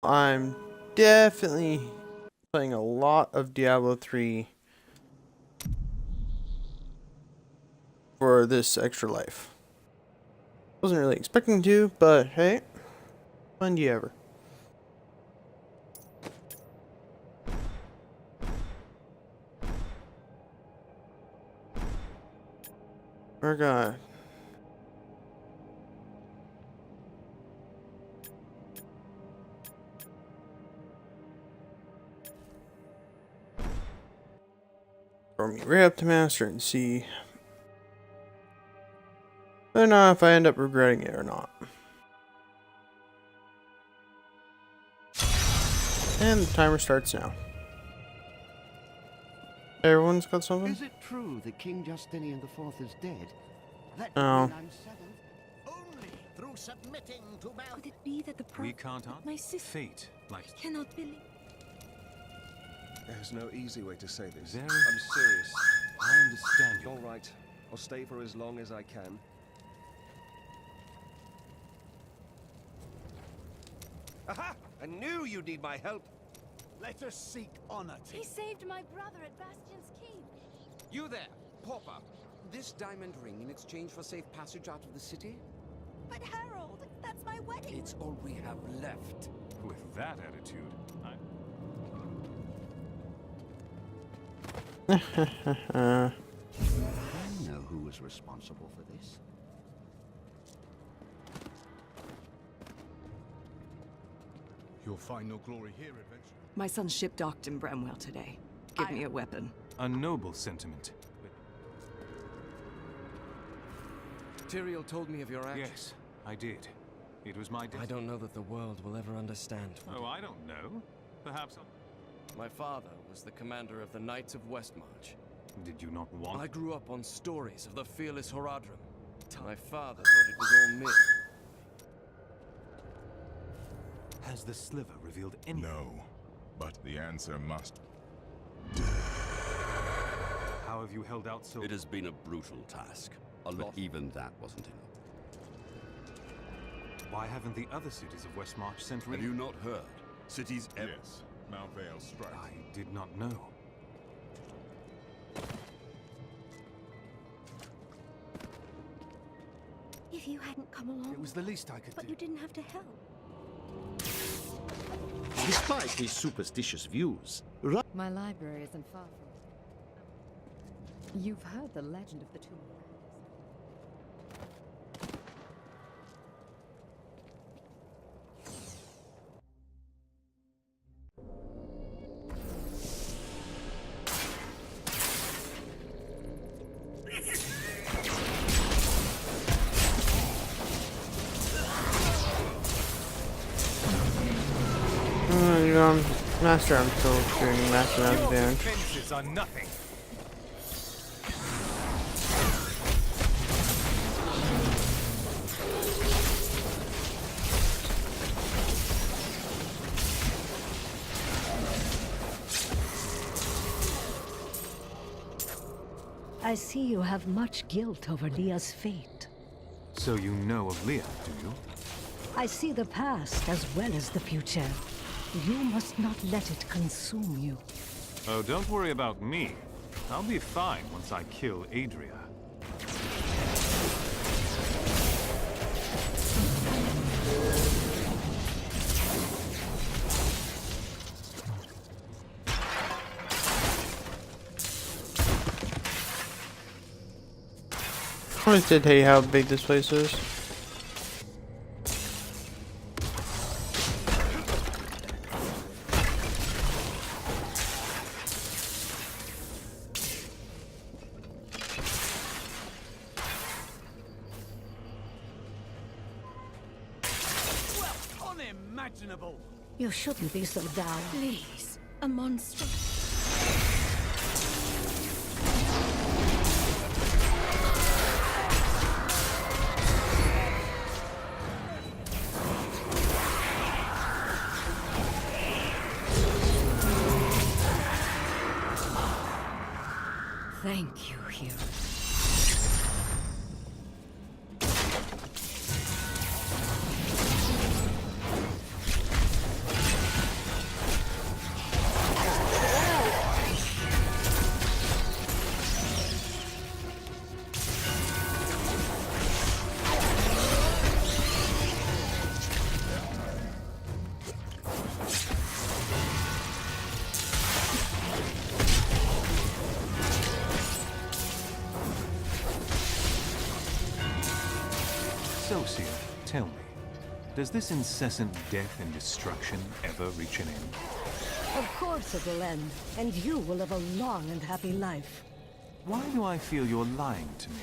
I'm definitely playing a lot of Diablo 3 for this extra life. Wasn't really expecting to, but hey, when do you ever? We're gonna throw me right up to master and see whether or not if I end up regretting it or not. And the timer starts now. Everyone's got something? Is it true that King Justinian IV is dead? That No. mean I'm settled? Only through submitting to Could it be that the We prophet, can't my sister, fate like I cannot believe? There's no easy way to say this. Very- I'm serious. I understand you. All right. I'll stay for as long as I can. Aha! I knew you'd need my help. Let us seek honor. He saved my brother at Bastion's Keep. You there, pauper. This diamond ring in exchange for safe passage out of the city? But Harold, that's my wedding. It's all we have left. With that attitude, I know who was responsible for this. You'll find no glory here, adventurer. My son's ship docked in Bramwell today. Give me a weapon. a noble sentiment. Tyrael told me of your actions. Yes, I did. It was my I don't know that the world will ever understand. Oh, I don't know. Perhaps My father was the commander of the Knights of Westmarch. Did you not want? I grew up on stories of the fearless Horadrim. My father thought it was all myth. Has the sliver revealed any? No, but the answer must. How have you held out so? It has been a brutal task. But even that wasn't enough. Why haven't the other cities of Westmarch sent Have you not heard? Cities ever... Yes, Mount Vale strikes. I did not know. If you hadn't come along, It was the least I could but do. you didn't have to help. Despite his superstitious views, My library isn't far from. You've heard the legend of the Tomb of Roses. Master, I'm still doing massive amount of damage. Defenses are nothing. I see you have much guilt over Leah's fate. So you know of Leah, do you? I see the past as well as the future. You must not let it consume you. Oh, don't worry about me. I'll be fine once I kill Adria. I always did tell you how big this place is. Well, unimaginable. You shouldn't be so down. Please, a monster. Thank you, hero. Tell me, does this incessant death and destruction ever reach an end? Of course it will end, and you will live a long and happy life. Why do I feel you're lying to me?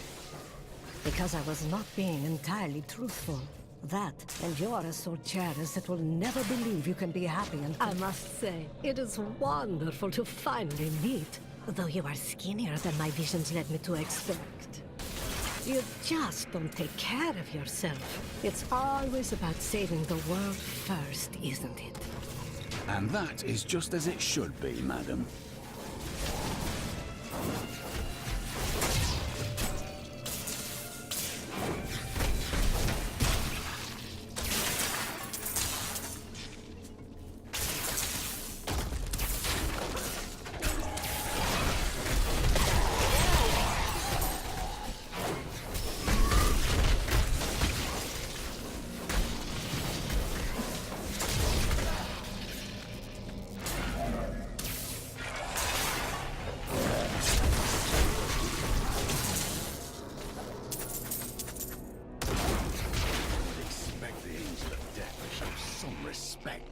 Because I was not being entirely truthful. That, and you're as so jealous that will never believe you can be happy and I must say, it is wonderful to finally meet. Though you are skinnier than my visions led me to expect. You just don't take care of yourself. It's always about saving the world first, isn't it? And that is just as it should be, madam.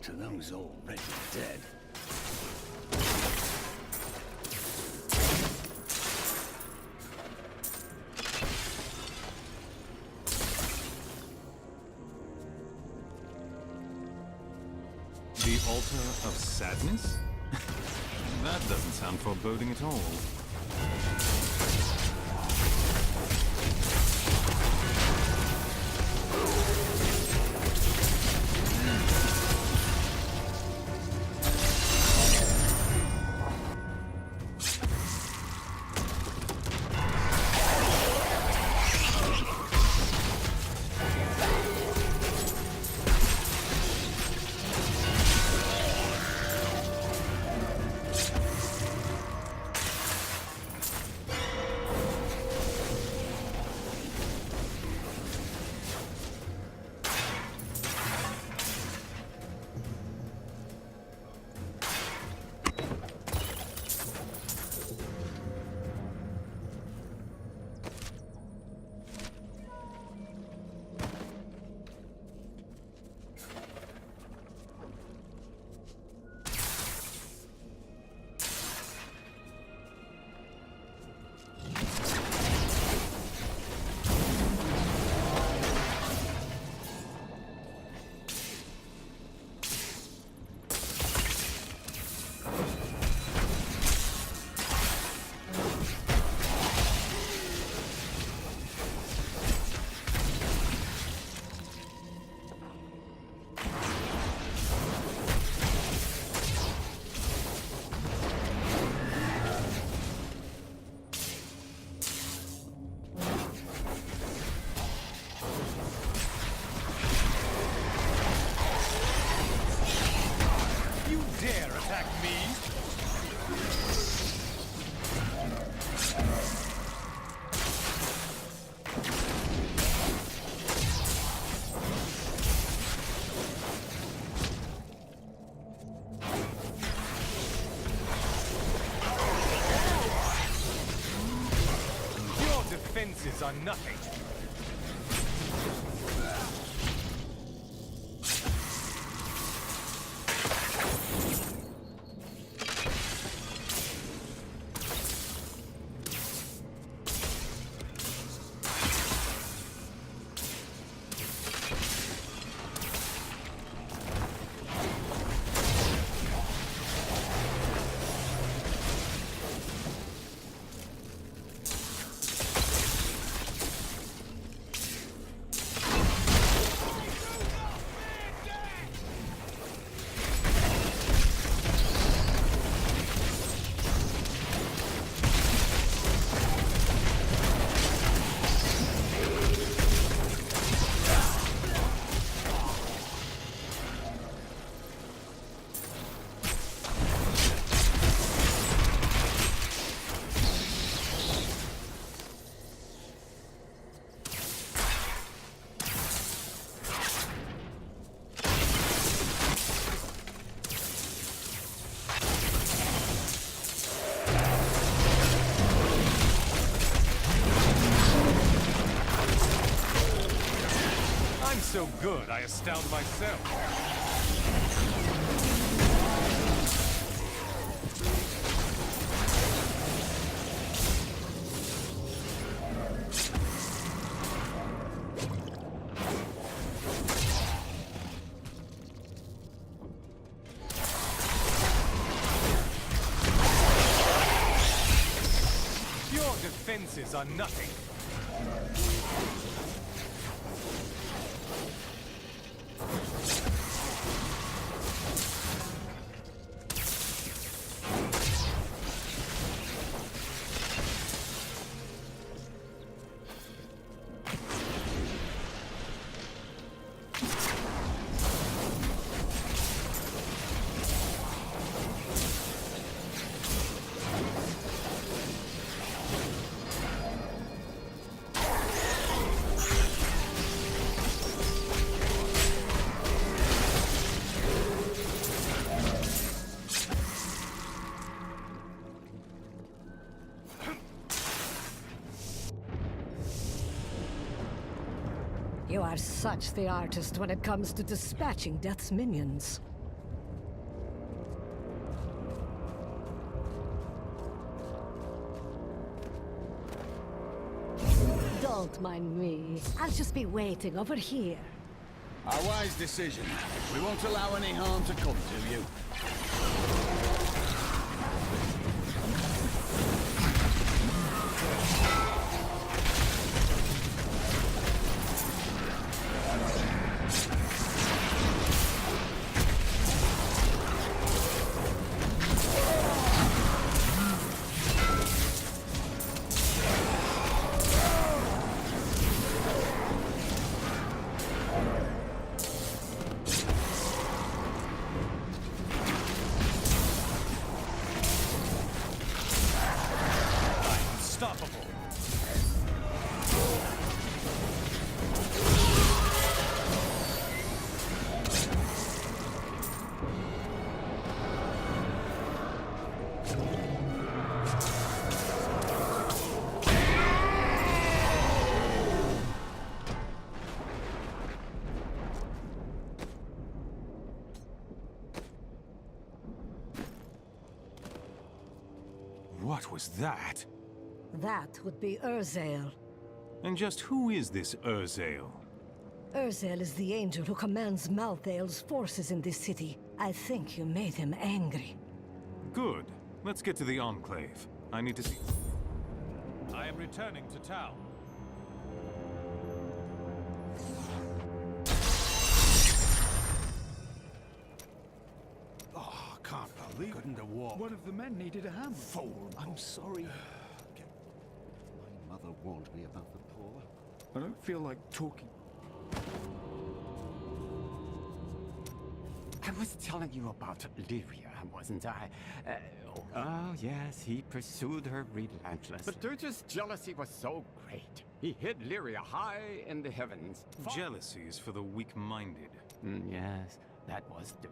To those already dead. The altar of sadness? That doesn't sound foreboding at all. Defenses are nothing. good, I astound myself. Your defenses are nothing. You are such the artist when it comes to dispatching Death's minions. Don't mind me. I'll just be waiting over here. A wise decision. We won't allow any harm to come to you. Unstoppable. What was that? That would be Urzael. And just who is this Urzael? Urzael is the angel who commands Malthael's forces in this city. I think you made him angry. Good. Let's get to the Enclave. I need to see... I am returning to town. Oh, I can't believe it. Couldn't have walked. One of the men needed a hand. Fool. I'm sorry. My mother warned me about the poor. I don't feel like talking. I was telling you about Lyria, wasn't I? Oh, yes, he pursued her relentlessly. But Dirge's jealousy was so great. He hid Lyria high in the heavens. Jealousy is for the weak-minded. Yes, that was the...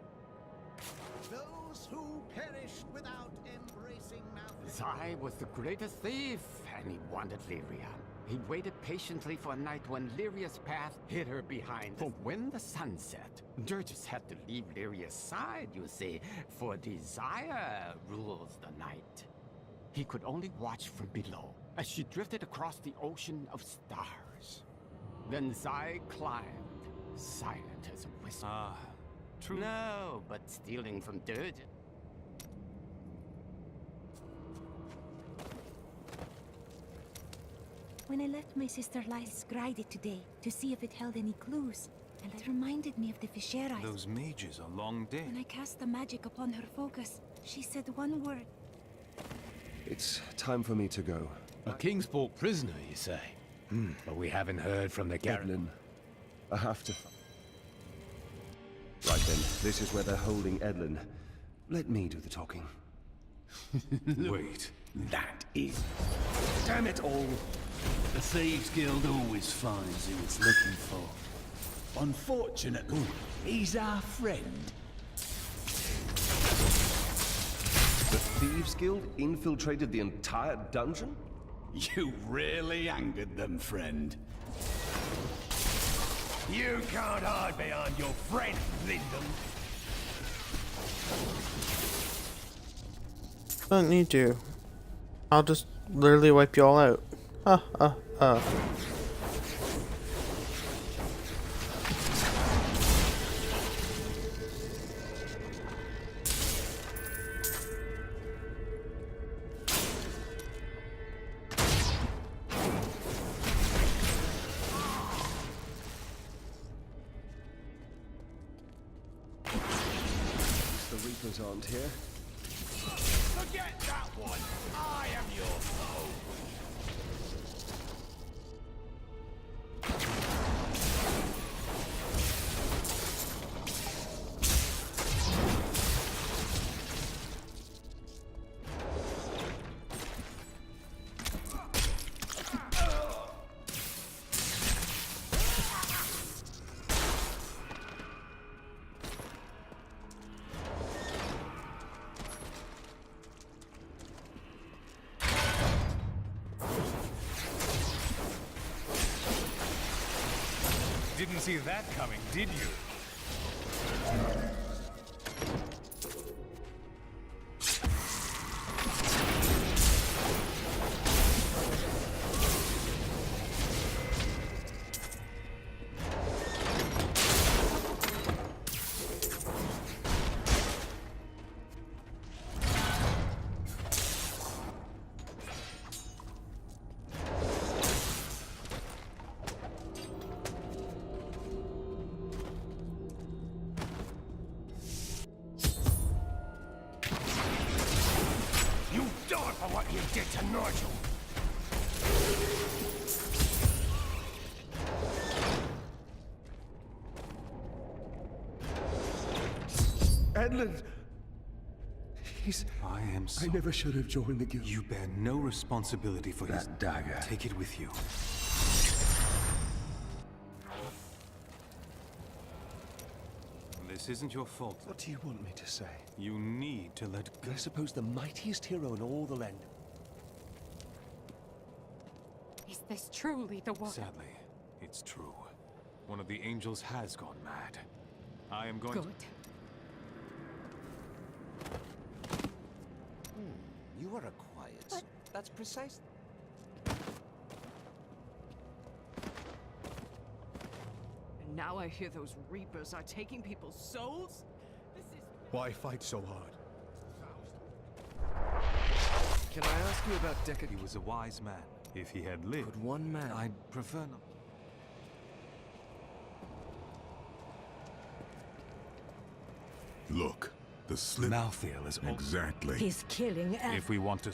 Those who perished without embracing Malthus. Zai was the greatest thief, and he wanted Lyria. He waited patiently for a night when Lyria's path hid her behind. For when the sun set, Dirges had to leave Lyria's side, you see, for desire rules the night. He could only watch from below as she drifted across the ocean of stars. Then Zai climbed, silent as a whisper. Ah, true. No, but stealing from Dirges. When I left my sister Lys Gride today to see if it held any clues, and it reminded me of the Fisherais. Those mages are long dead. When I cast the magic upon her focus, she said one word. It's time for me to go. A Kingsport prisoner, you say? But we haven't heard from the garrison. Edlin, I have to... Right then, this is where they're holding Edlin. Let me do the talking. Wait. That is... Damn it all! The Thieves Guild always finds who it's looking for. Unfortunately, he's our friend. The Thieves Guild infiltrated the entire dungeon? You really angered them, friend. You can't hide behind your friend, Lyndon. Don't need to. I'll just literally wipe you all out. The Reapers aren't here. Forget that one. I am your foe. Didn't see that coming, did you? You die for what you did to Nigel. Edmund! I am sorry. I never should have joined the guild. You bear no responsibility for his dagger. Take it with you. This isn't your fault. What do you want me to say? You need to let go. I suppose the mightiest hero in all the land. Is this truly the one? Sadly, it's true. One of the angels has gone mad. I am going Good. to... You are a quiet. But- That's precise. And now I hear those Reapers are taking people's souls? This is... Why fight so hard? Can I ask you about Deckard? He was a wise man. If he had lived... Could one man... I'd prefer not... Look, the slip. Malthael is... Exactly. He's killing If we want to...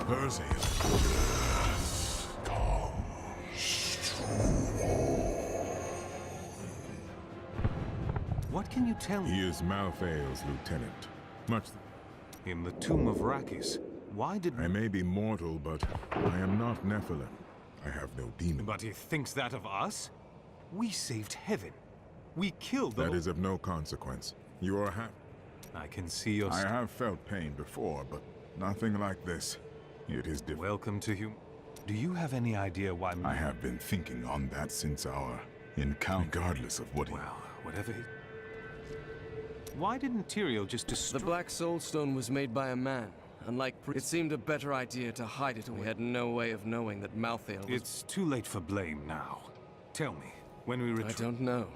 Persia. What can you tell me? He is Malthael's lieutenant. Much. In the tomb of Rakis, why did... I may be mortal, but I am not Nephilim. I have no demon. But he thinks that of us? We saved heaven. We killed the... That is of no consequence. You are happy. I can see your... I have felt pain before, but nothing like this. It is different. Welcome to hum... Do you have any idea why... I have been thinking on that since our encounter, regardless of what he... Well, whatever he... Why didn't Tyrael just destroy... The Black Soul Stone was made by a man. Unlike it seemed a better idea to hide it away. We had no way of knowing that Malthael was... It's too late for blame now. Tell me, when we return... I don't know.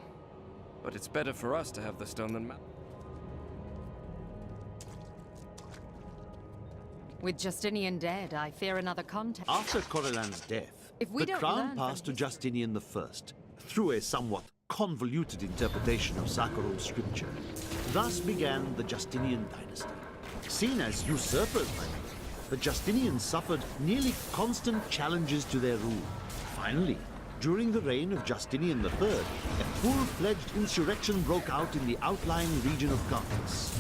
But it's better for us to have the stone than Mal... With Justinian dead, I fear another contest. After Corellan's death, If we the don't crown learn from passed to his- Justinian I through a somewhat convoluted interpretation of Sakharov scripture. Thus began the Justinian dynasty. Seen as usurpers by many, the Justinians suffered nearly constant challenges to their rule. Finally, during the reign of Justinian III, a full-fledged insurrection broke out in the outlying region of Caucasus.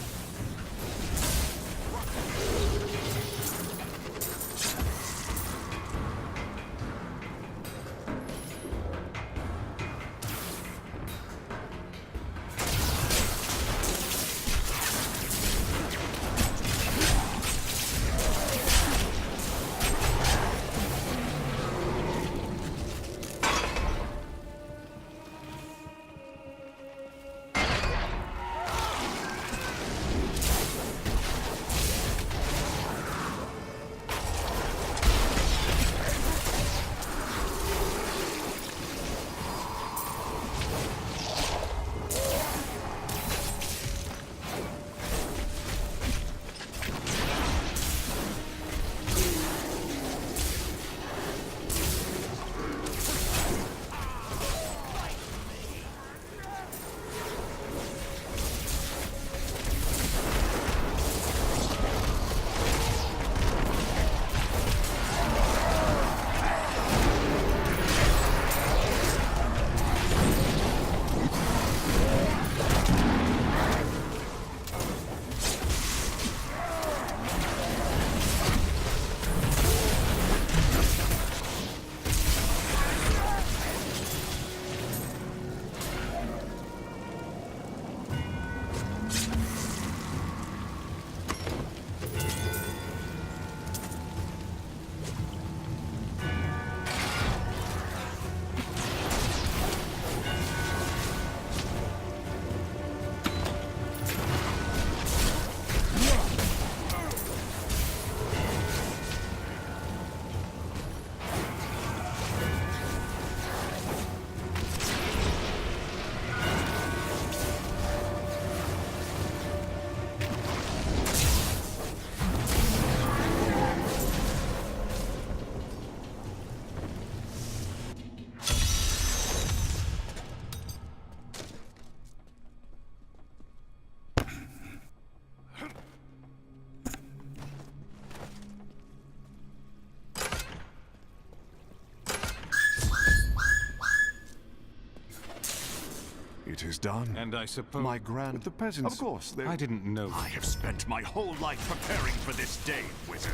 is done. And I suppose... My grand... With the peasants. Of course, I didn't know. I have spent my whole life preparing for this day, wizard.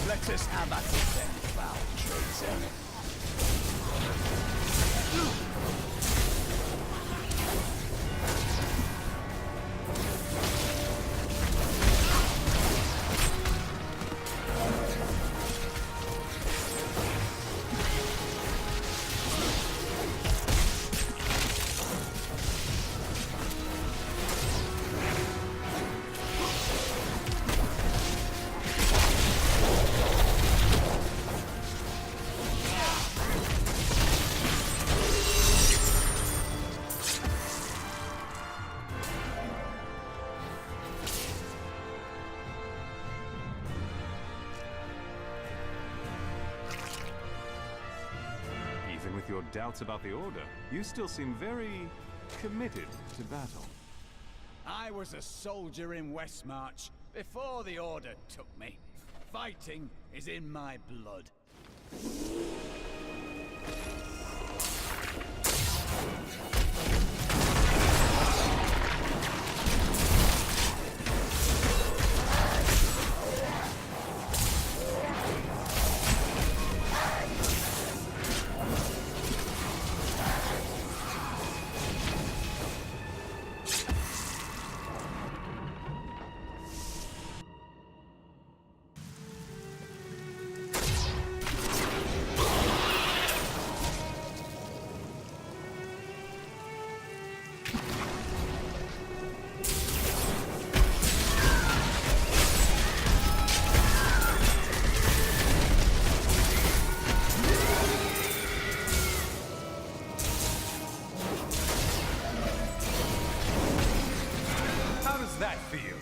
Let us have at it then, foul traitor. Even with your doubts about the Order, you still seem very committed to battle. I was a soldier in Westmarch before the Order took me. Fighting is in my blood. How does that feel?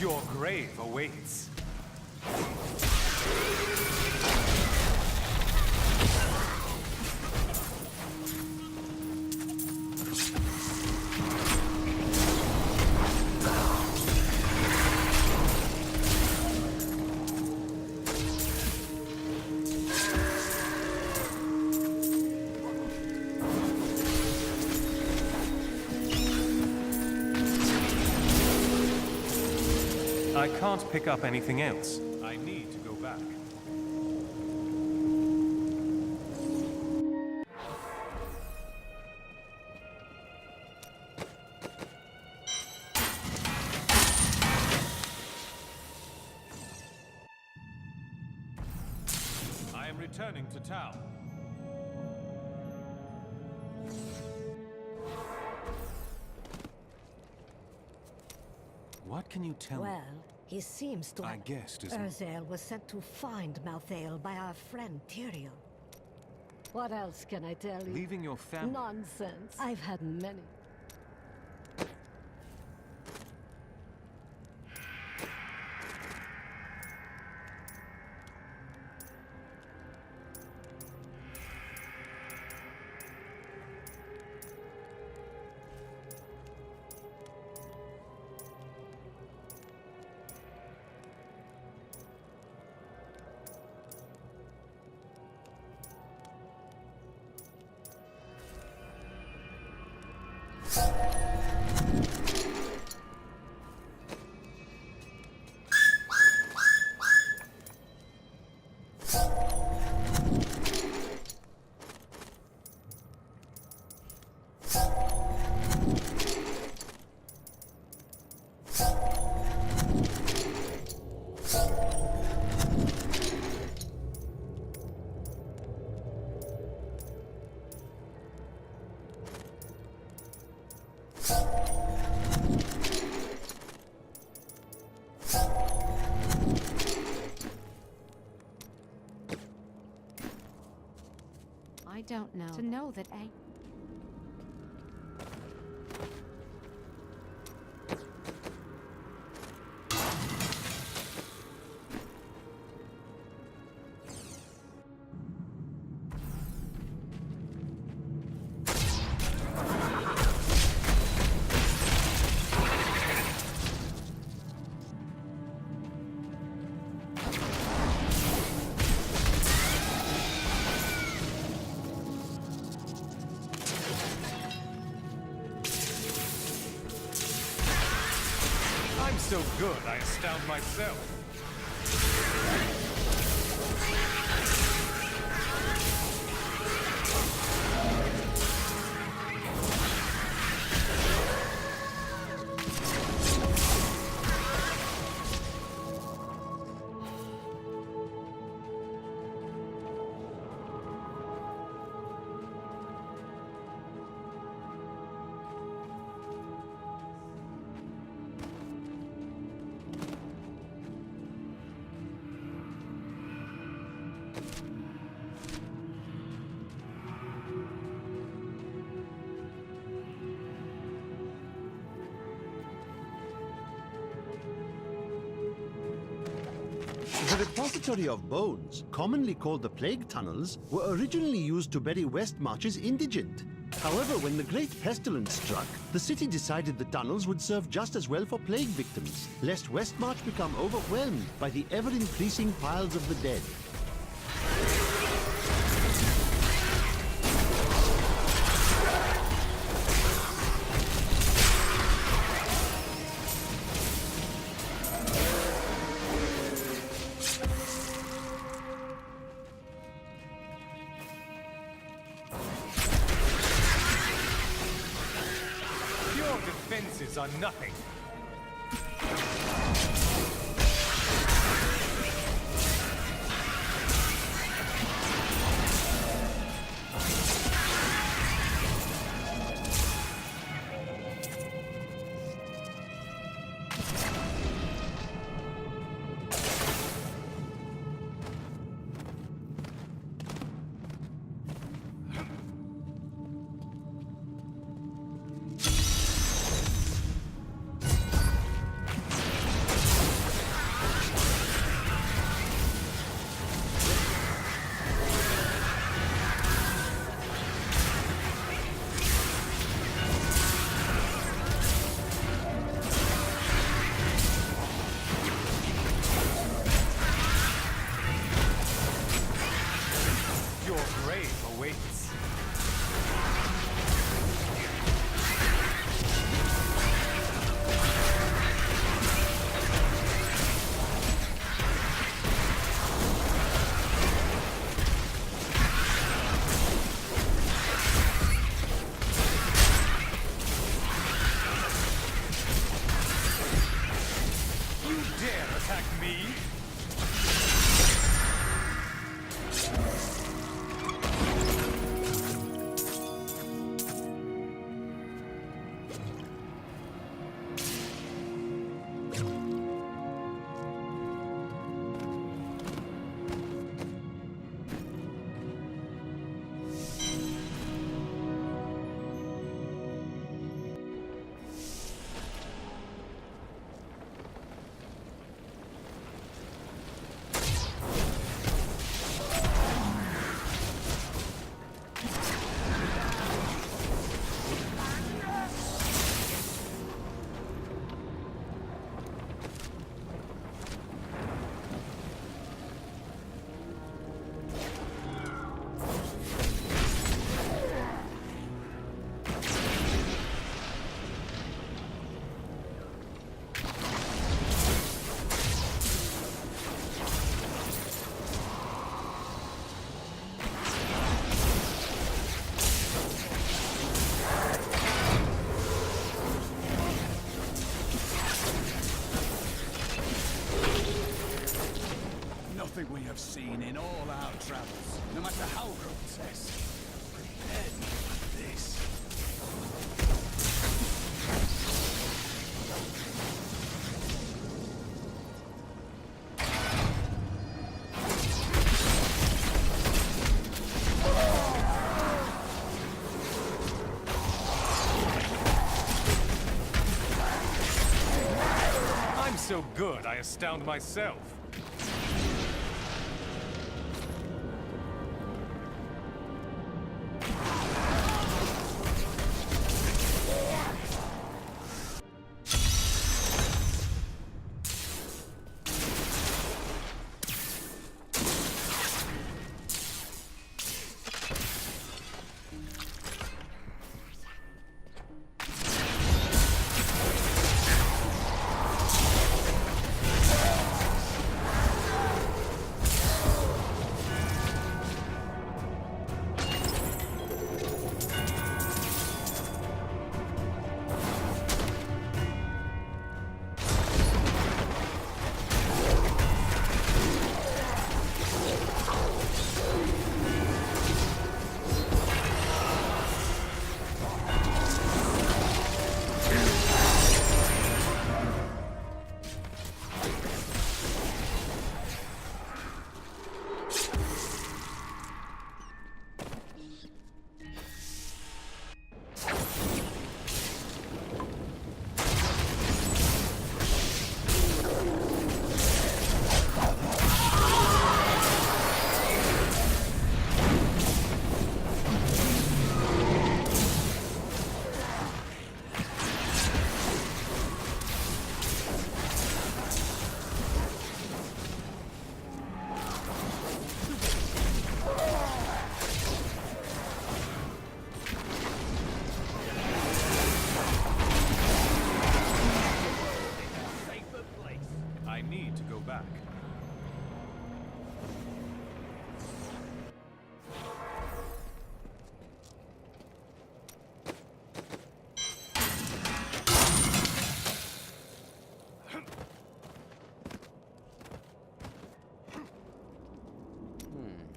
Your grave awaits. I can't pick up anything else. I need to go back. I am returning to town. What can you tell me? Well, he seems to I have... guessed as much. Urzael was sent to find Malthael by our friend Tyrael. What else can I tell you? Leaving your family. Nonsense. I've had many. I don't know. To know that I'm so good, I astound myself. The repository of bones, commonly called the plague tunnels, were originally used to bury Westmarch's indigent. However, when the Great Pestilence struck, the city decided the tunnels would serve just as well for plague victims, lest Westmarch become overwhelmed by the ever-increasing piles of the dead. Your defenses are nothing. Your grave awaits. You dare attack me? Nothing we have seen in all our travels, no matter how grotesque. Prepared me for this. I'm so good, I astound myself. back.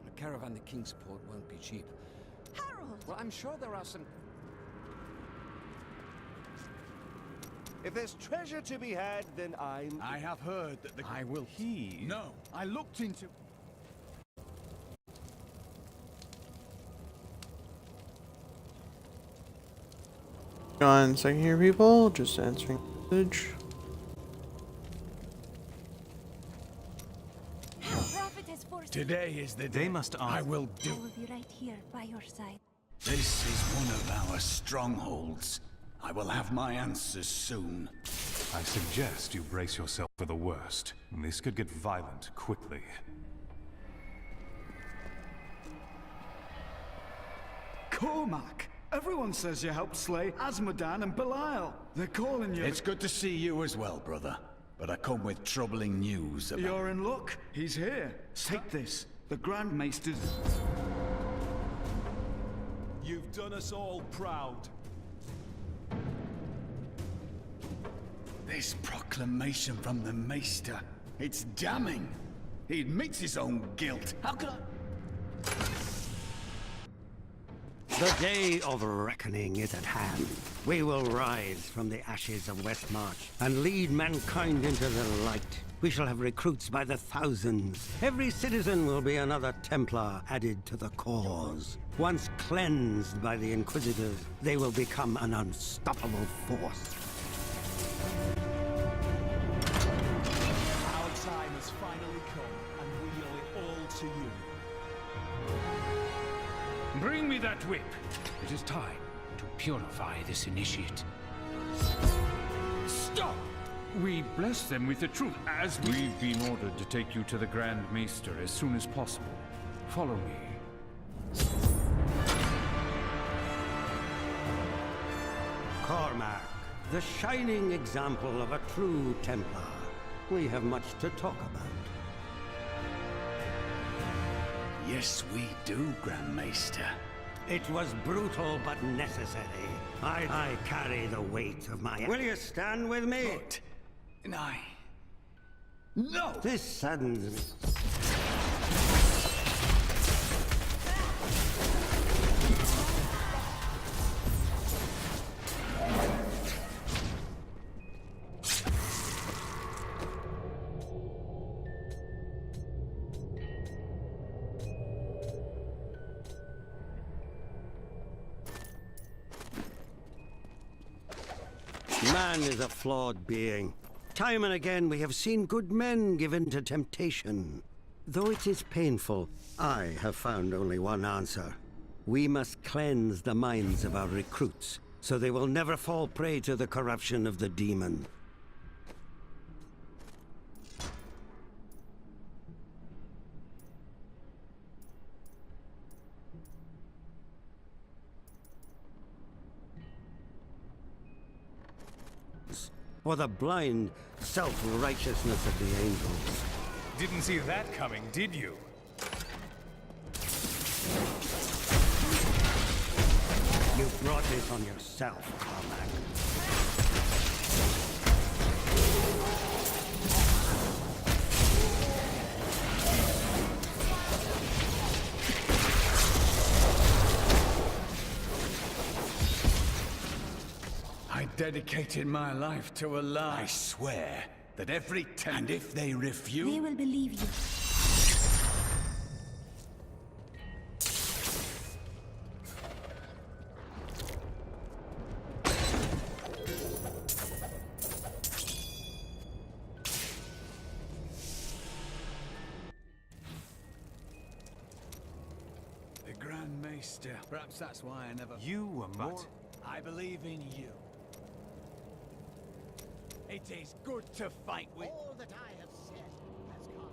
A caravan to Kingsport won't be cheap. Harold! Well, I'm sure there are some... If there's treasure to be had, then I have heard that the... I will heed. No, I looked into... On second here, people. Just answering message. The prophet has forced Today is the day. They must I answer. will I do. will be right here by your side. This is one of our strongholds. I will have my answers soon. I suggest you brace yourself for the worst. This could get violent quickly. Cormac! Everyone says you helped slay Asmodan and Belial. They're calling you... It's good to see you as well, brother. But I come with troubling news about... You're in luck. He's here. Take this. The Grand Maester's... You've done us all proud. This proclamation from the Maester, it's damning. He admits his own guilt. How could I... The day of reckoning is at hand. We will rise from the ashes of Westmarch and lead mankind into the light. We shall have recruits by the thousands. Every citizen will be another Templar added to the cause. Once cleansed by the Inquisitors, they will become an unstoppable force. Our time has finally come, and we owe it all to you. Bring me that whip. It is time to purify this initiate. Stop! We bless them with the truth as we've been ordered to take you to the Grand Maester as soon as possible. Follow me. Cormac, the shining example of a true Templar. We have much to talk about. Yes, we do, Grand Maester. It was brutal but necessary. I carry the weight of my... Will you stand with me? No! This saddens me. Man is a flawed being. Time and again we have seen good men given to temptation. Though it is painful, I have found only one answer. We must cleanse the minds of our recruits, so they will never fall prey to the corruption of the demon. Or the blind self-righteousness of the angels. Didn't see that coming, did you? You brought this on yourself, Cormac. I dedicated my life to a lie. I swear that every and if they refuse... They will believe you. The Grand Maester. Perhaps that's why I never... You were more... I believe in you. It is good to fight with... All that I have said has come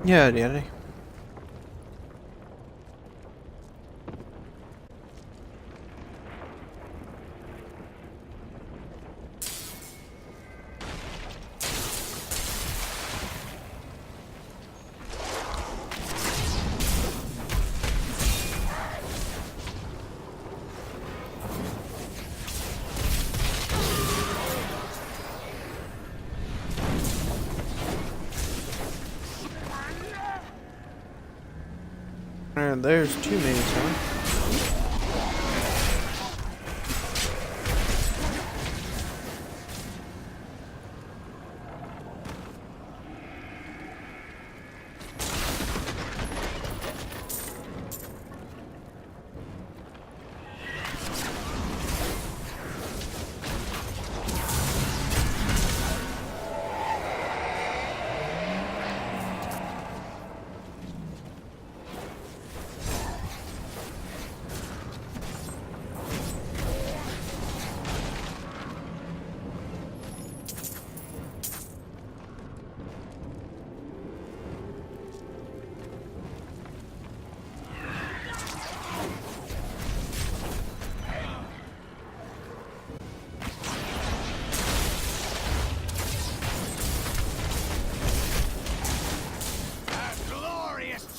Yeah, Danny. And there's two mains, huh?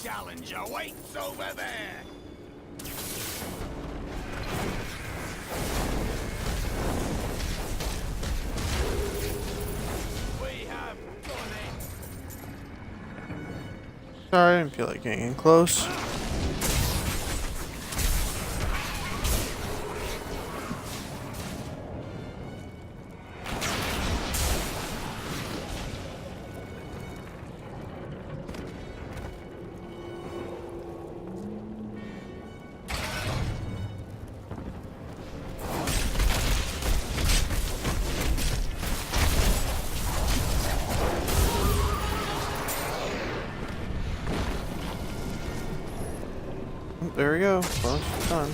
Challenge awaits over there! We have done it! Sorry, I didn't feel like getting in close. There we go. Well, it's done.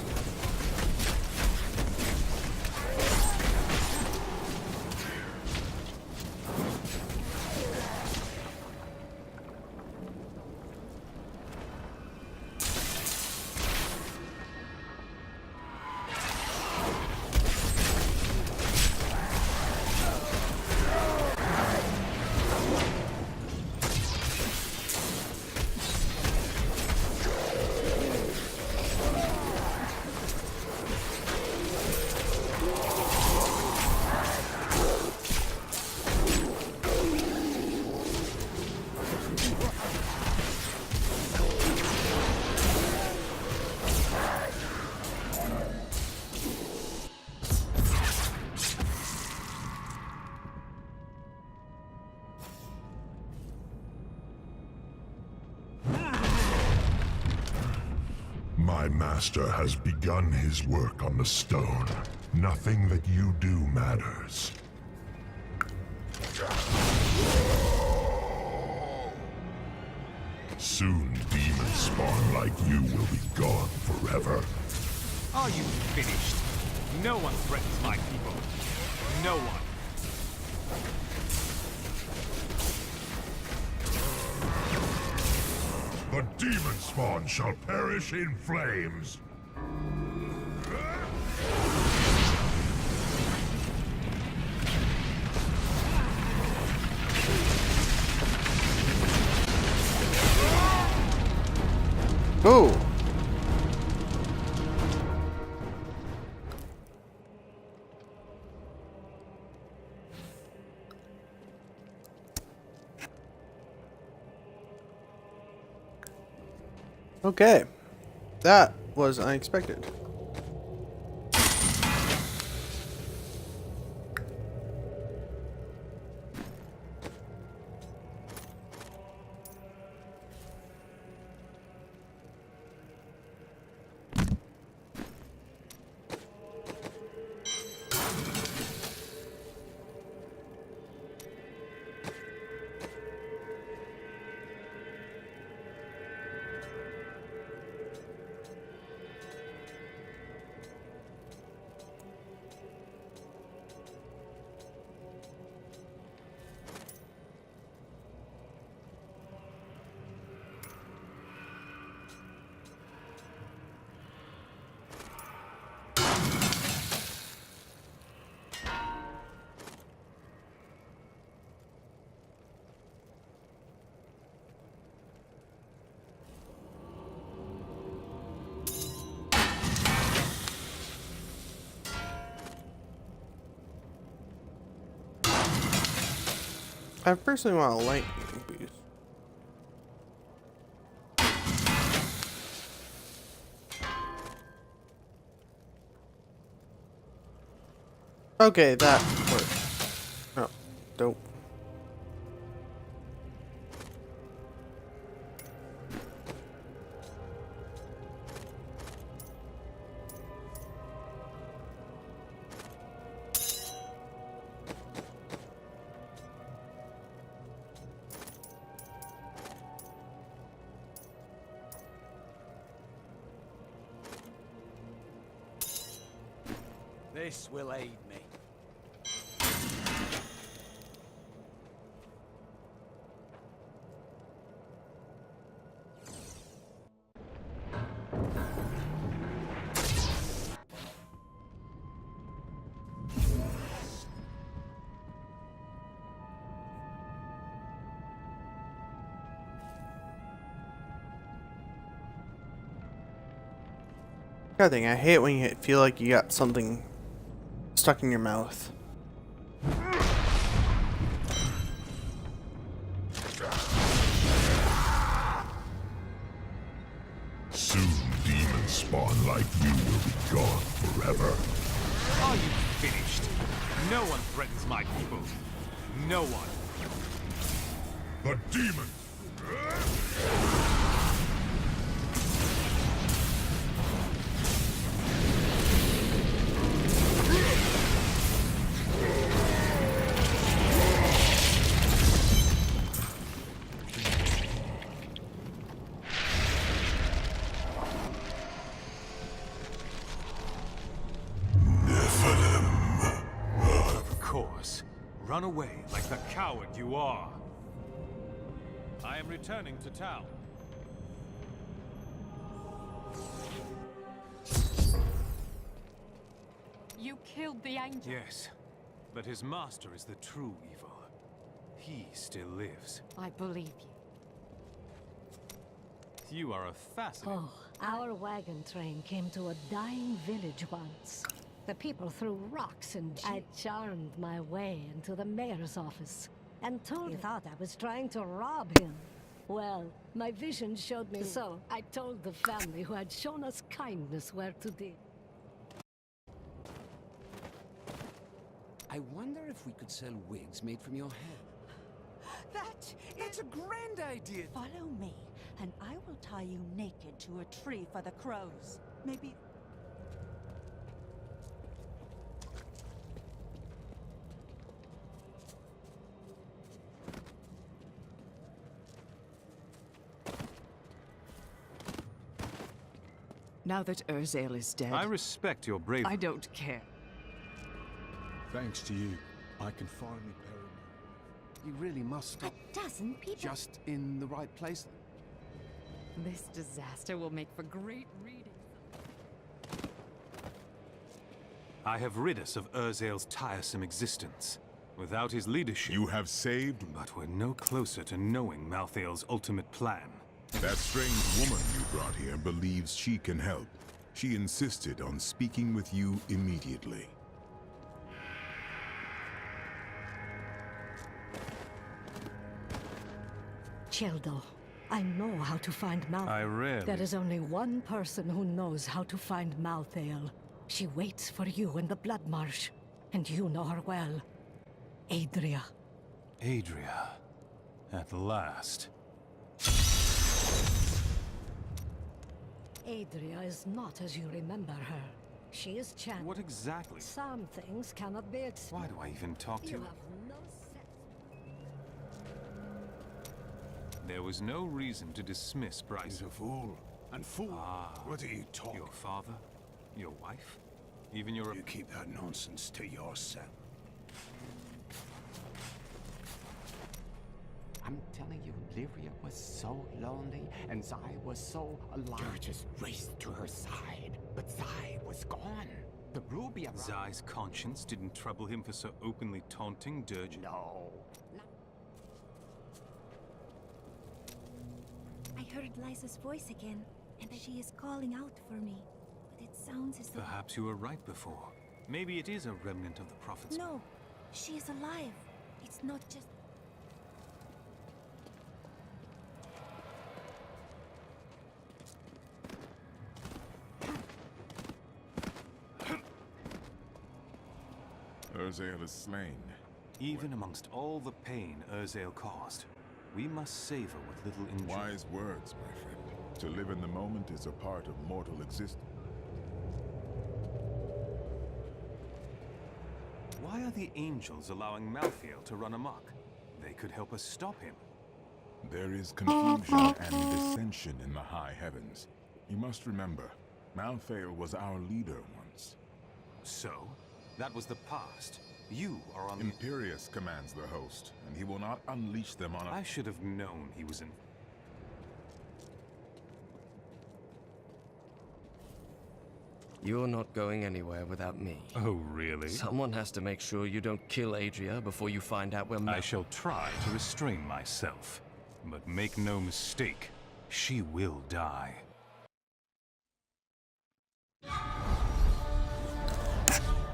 My master has begun his work on the stone. Nothing that you do matters. Soon demon spawn like you will be gone forever. Are you finished? No one threatens my people. No one. The demon spawn shall perish in flames. Oh. Okay. That was unexpected. I personally want a lightning boost. Okay, that worked. Oh, dope. This will aid me. God dang, I hate when you feel like you got something stuck in your mouth. Soon demons spawn like you will be gone forever. Are you finished? No one threatens my people. No one. The demon! Of course. Run away like the coward you are. I am returning to town. You killed the angel. Yes, but his master is the true evil. He still lives. I believe you. You are a fascinating... Oh, our wagon train came to a dying village once. The people threw rocks and I charmed my way into the mayor's office and told he thought I was trying to rob him. Well, my vision showed me so. I told the family who had shown us kindness where to dig. I wonder if we could sell wigs made from your hair. That's a grand idea. Follow me, and I will tie you naked to a tree for the crows. Maybe... Now that Urzael is dead... I respect your bravery. I don't care. Thanks to you, I can finally bury my... You really must stop. A dozen people? Just in the right place. This disaster will make for great reading. I have rid us of Urzael's tiresome existence. Without his leadership... You have saved... But we're no closer to knowing Malthael's ultimate plan. That strange woman you brought here believes she can help. She insisted on speaking with you immediately. Childo, I know how to find Malthael. I rarely... There is only one person who knows how to find Malthael. She waits for you in the Blood Marsh, and you know her well. Adria. Adria. At last. Adria is not as you remember her. She is Chan. What exactly? Some things cannot be explained. Why do I even talk to you? you? Have no sense. There was no reason to dismiss Bryce. He's a fool. And fool? What are you talking? Your father? Your wife? Even your... You keep that nonsense to yourself. I'm telling you, Lyria was so lonely, and Zai was so alive. Dirges raced to her side, but Zai was gone. The ruby of... Zai's conscience didn't trouble him for so openly taunting Dirge? No. I heard Liza's voice again, and that she is calling out for me. But it sounds as though... Perhaps you were right before. Maybe it is a remnant of the Prophet's... No, she is alive. It's not just... Urzael is slain. Even amongst all the pain Urzael caused, we must savor with little injury. Wise words, my friend. To live in the moment is a part of mortal existence. Why are the angels allowing Malthael to run amok? They could help us stop him. There is confusion and dissension in the high heavens. You must remember, Malthael was our leader once. So? That was the past. You are on Imperius commands the host, and he will not unleash them on a... I should have known he was in... You're not going anywhere without me. Oh, really? Someone has to make sure you don't kill Adria before you find out where I shall try to restrain myself. But make no mistake, she will die.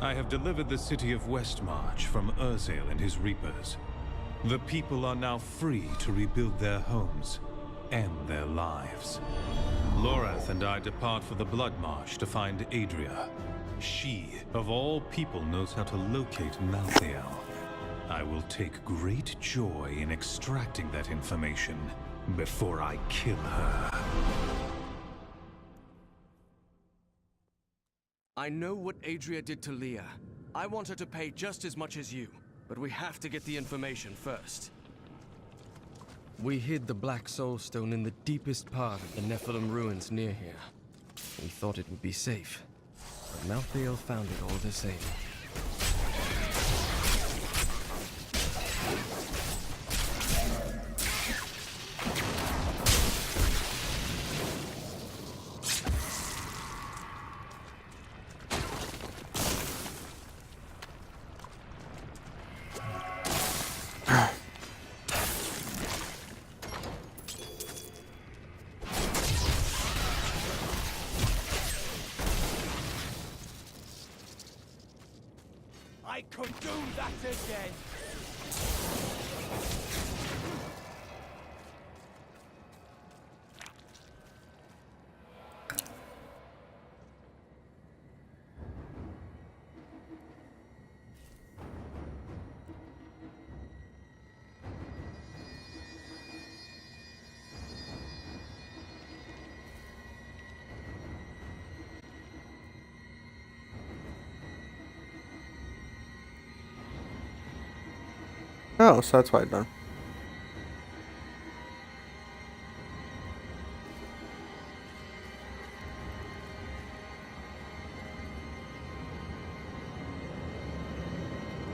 I have delivered the city of Westmarch from Urzael and his Reapers. The people are now free to rebuild their homes and their lives. Lorath and I depart for the Blood Marsh to find Adria. She, of all people, knows how to locate Malthael. I will take great joy in extracting that information before I kill her. I know what Adria did to Leah. I want her to pay just as much as you, but we have to get the information first. We hid the Black Soul Stone in the deepest part of the Nephilim ruins near here. We thought it would be safe, but Malthael found it all the same. I could do that again! Oh, so that's why it's done.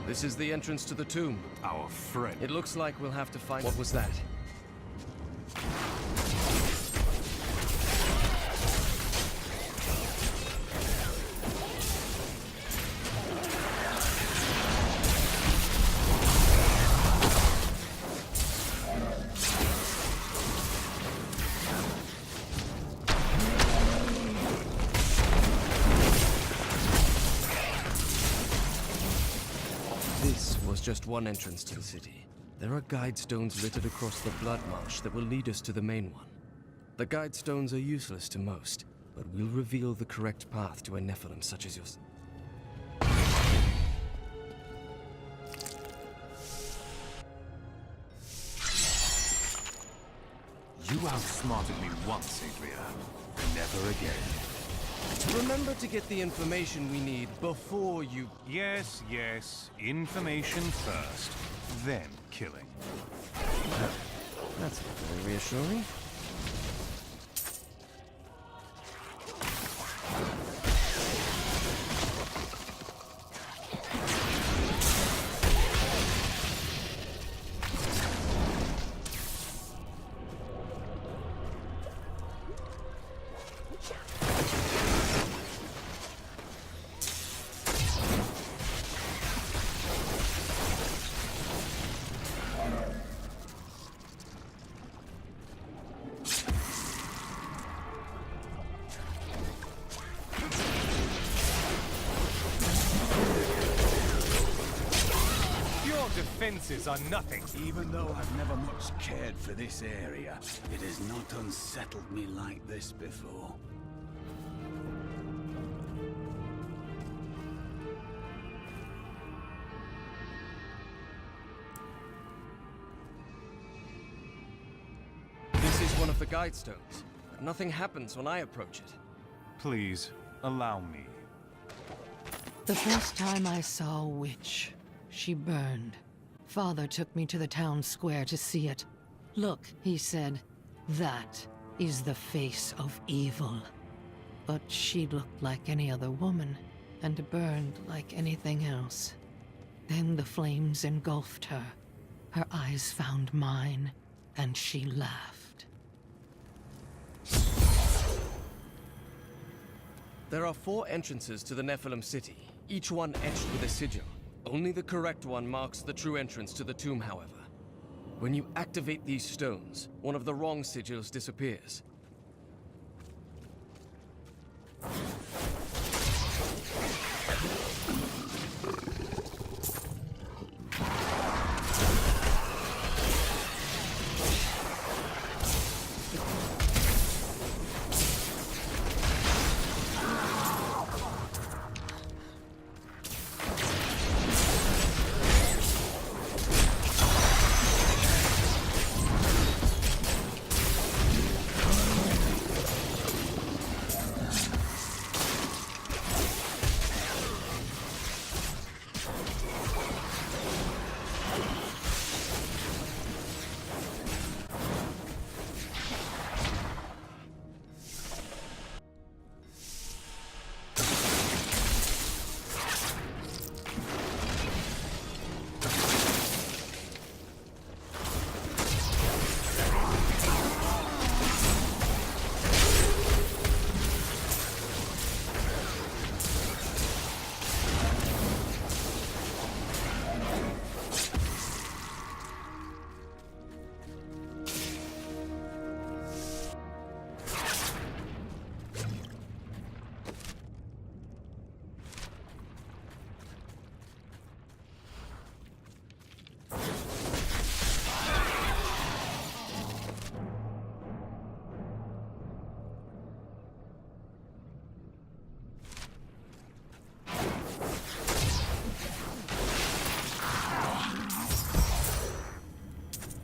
This is the entrance to the tomb. Our friend. It looks like we'll have to find... What was that? Just one entrance to the city. There are guide stones littered across the Blood Marsh that will lead us to the main one. The guide stones are useless to most, but will reveal the correct path to a Nephilim such as yours. You outsmarted me once, Adria. Never again. Remember to get the information we need before you... Yes, yes. Information first, then killing. That's not very reassuring. Defenses are nothing. Even though I've never much cared for this area, it has not unsettled me like this before. one of the guide stones, but nothing happens when I approach it. Please, allow me. The first time I saw a witch, she burned. Father took me to the town square to see it. Look, he said, that is the face of evil. But she looked like any other woman, and burned like anything else. Then the flames engulfed her. Her eyes found mine, and she laughed. There are 4 entrances to the Nephilim city, each one etched with a sigil. Only the correct one marks the true entrance to the tomb, however. When you activate these stones, one of the wrong sigils disappears.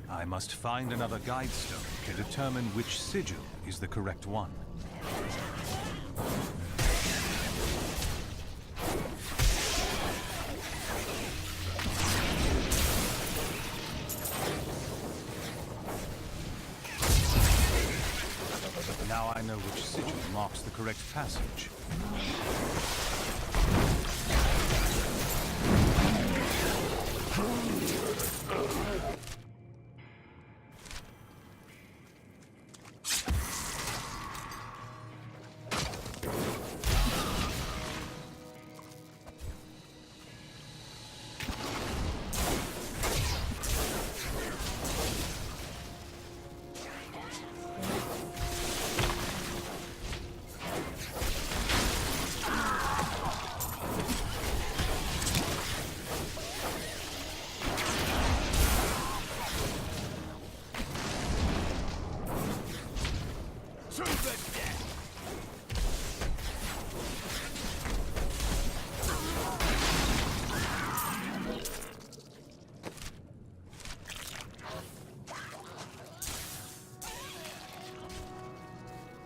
I must find another guide stone to determine which sigil is the correct one. Now I know which sigil marks the correct passage.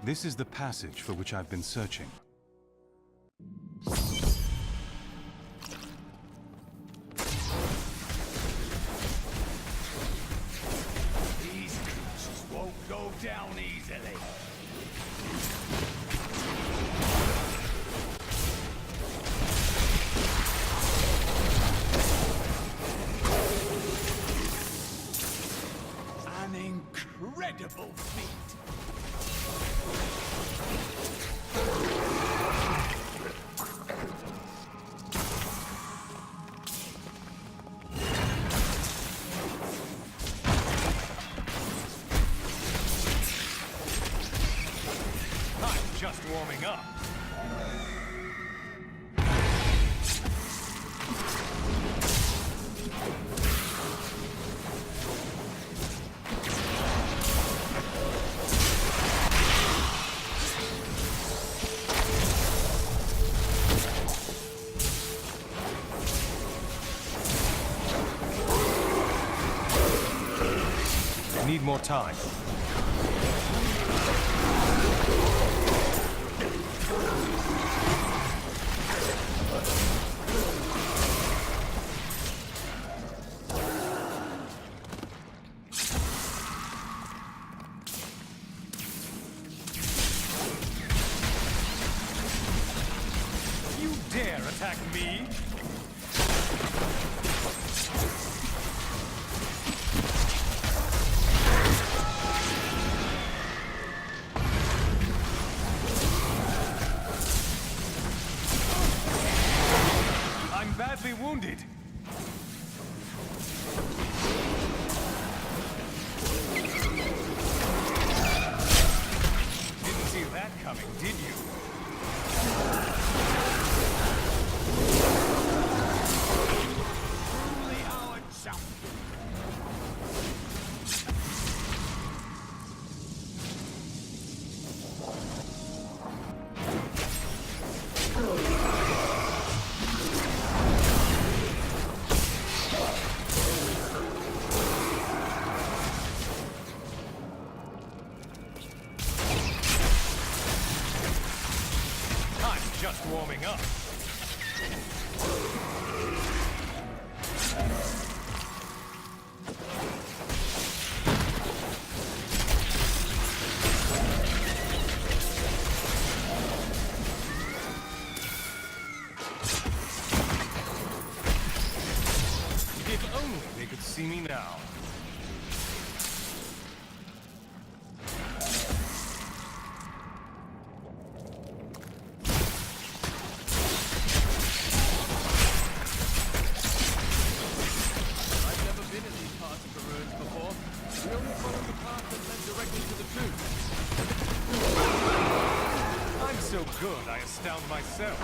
This is the passage for which I've been searching. These creatures won't go down easily. An incredible feat. Just warming up. I need more time. me? I'm badly wounded. Didn't see that coming, did you? Truly our champ. I'm just warming up. If only they could see me now. I've never been in these parts of the ruins before. We only followed the path that led directly to the tomb. I'm so good, I astound myself.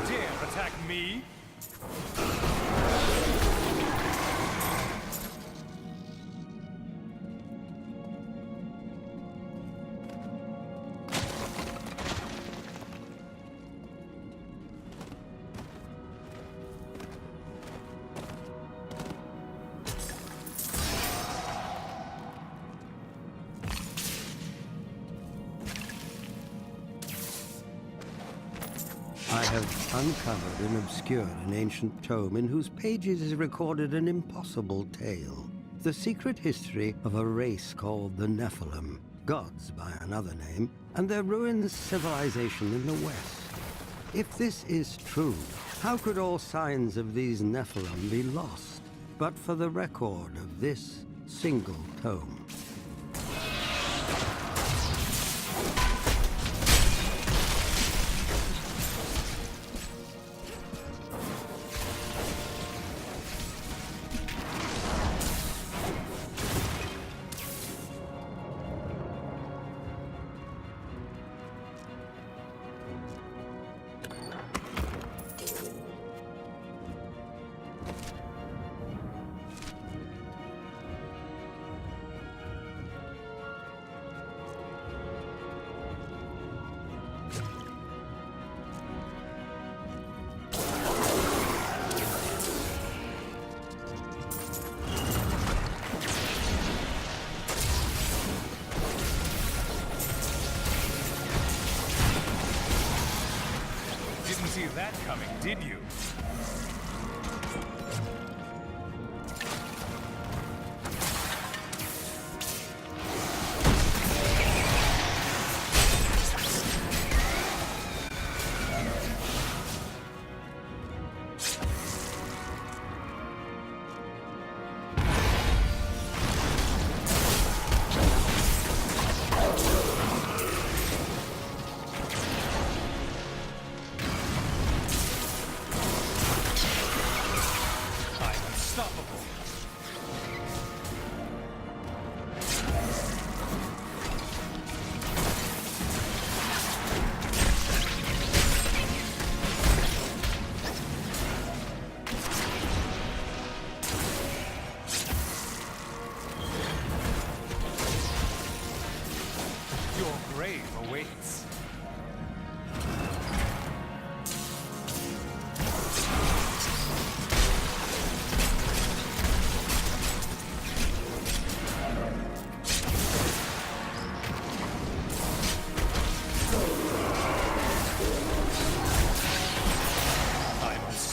Dare attack me? I have uncovered and obscured an ancient tome in whose pages is recorded an impossible tale. The secret history of a race called the Nephilim, gods by another name, and their ruined civilization in the west. If this is true, how could all signs of these Nephilim be lost, but for the record of this single tome?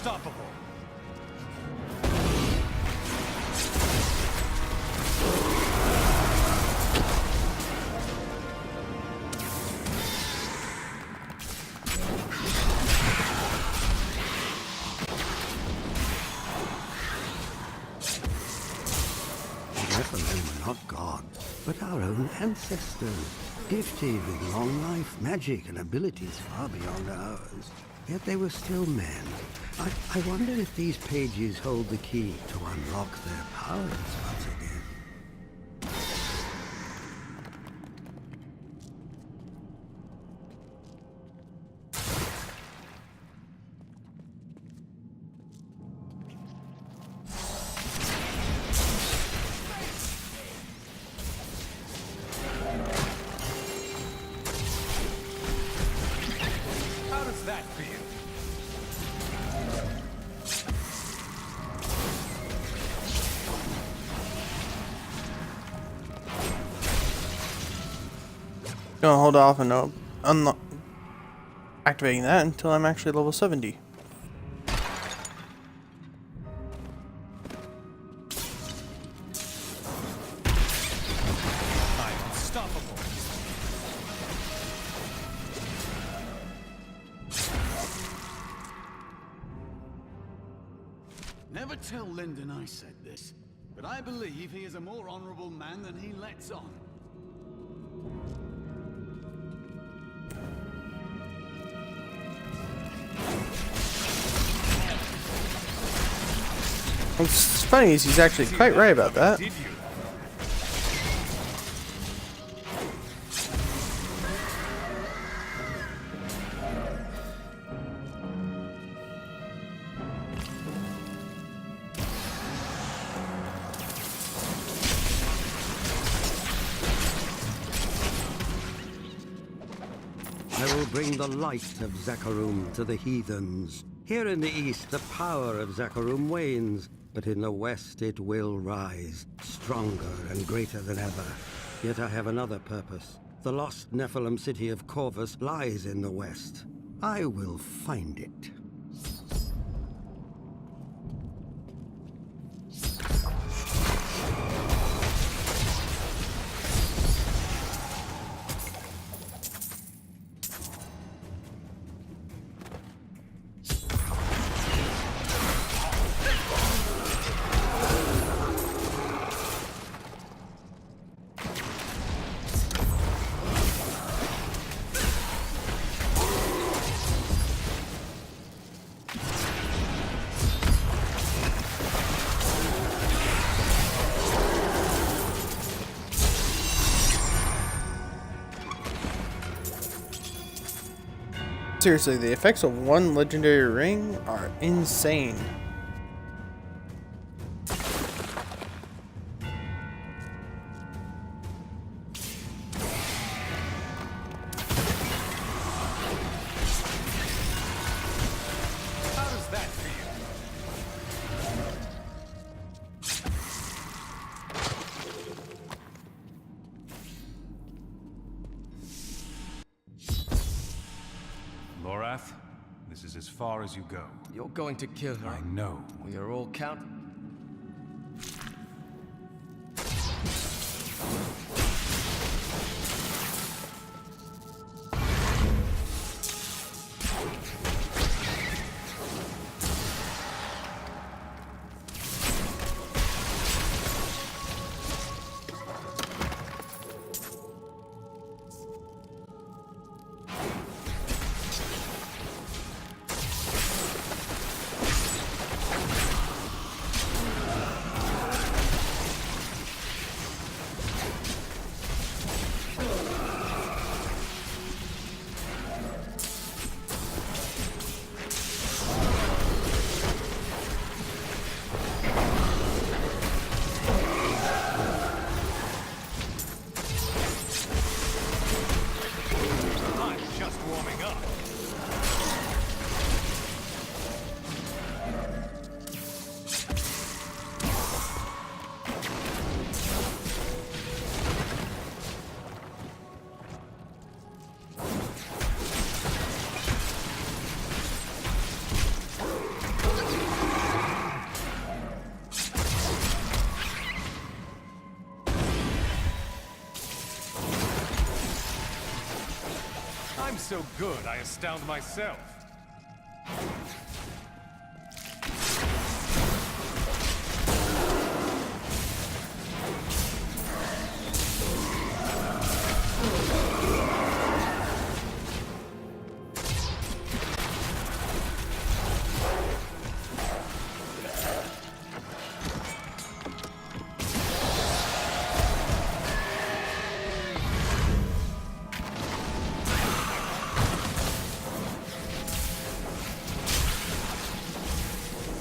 unstoppable. Nephilim were not gods, but our own ancestors, gifted with long life, magic, and abilities far beyond ours. Yet they were still men. I wonder if these pages hold the key to unlock their powers once again. How does that feel? Gonna hold off and activating that until I'm actually level 70. I'm unstoppable. Never tell Lyndon I said this, but I believe he is a more honorable man than he lets on. What's funny is he's actually quite right about that. Did you? I will bring the light of Zakarum to the heathens. Here in the east, the power of Zakarum wanes, but in the west it will rise, stronger and greater than ever. Yet I have another purpose. The lost Nephilim city of Corvus lies in the west. I will find it. Seriously, the effects of one legendary ring are insane. How does that feel? Lorath, this is as far as you go. You're going to kill her. I know. We are all count. so good, I astound myself.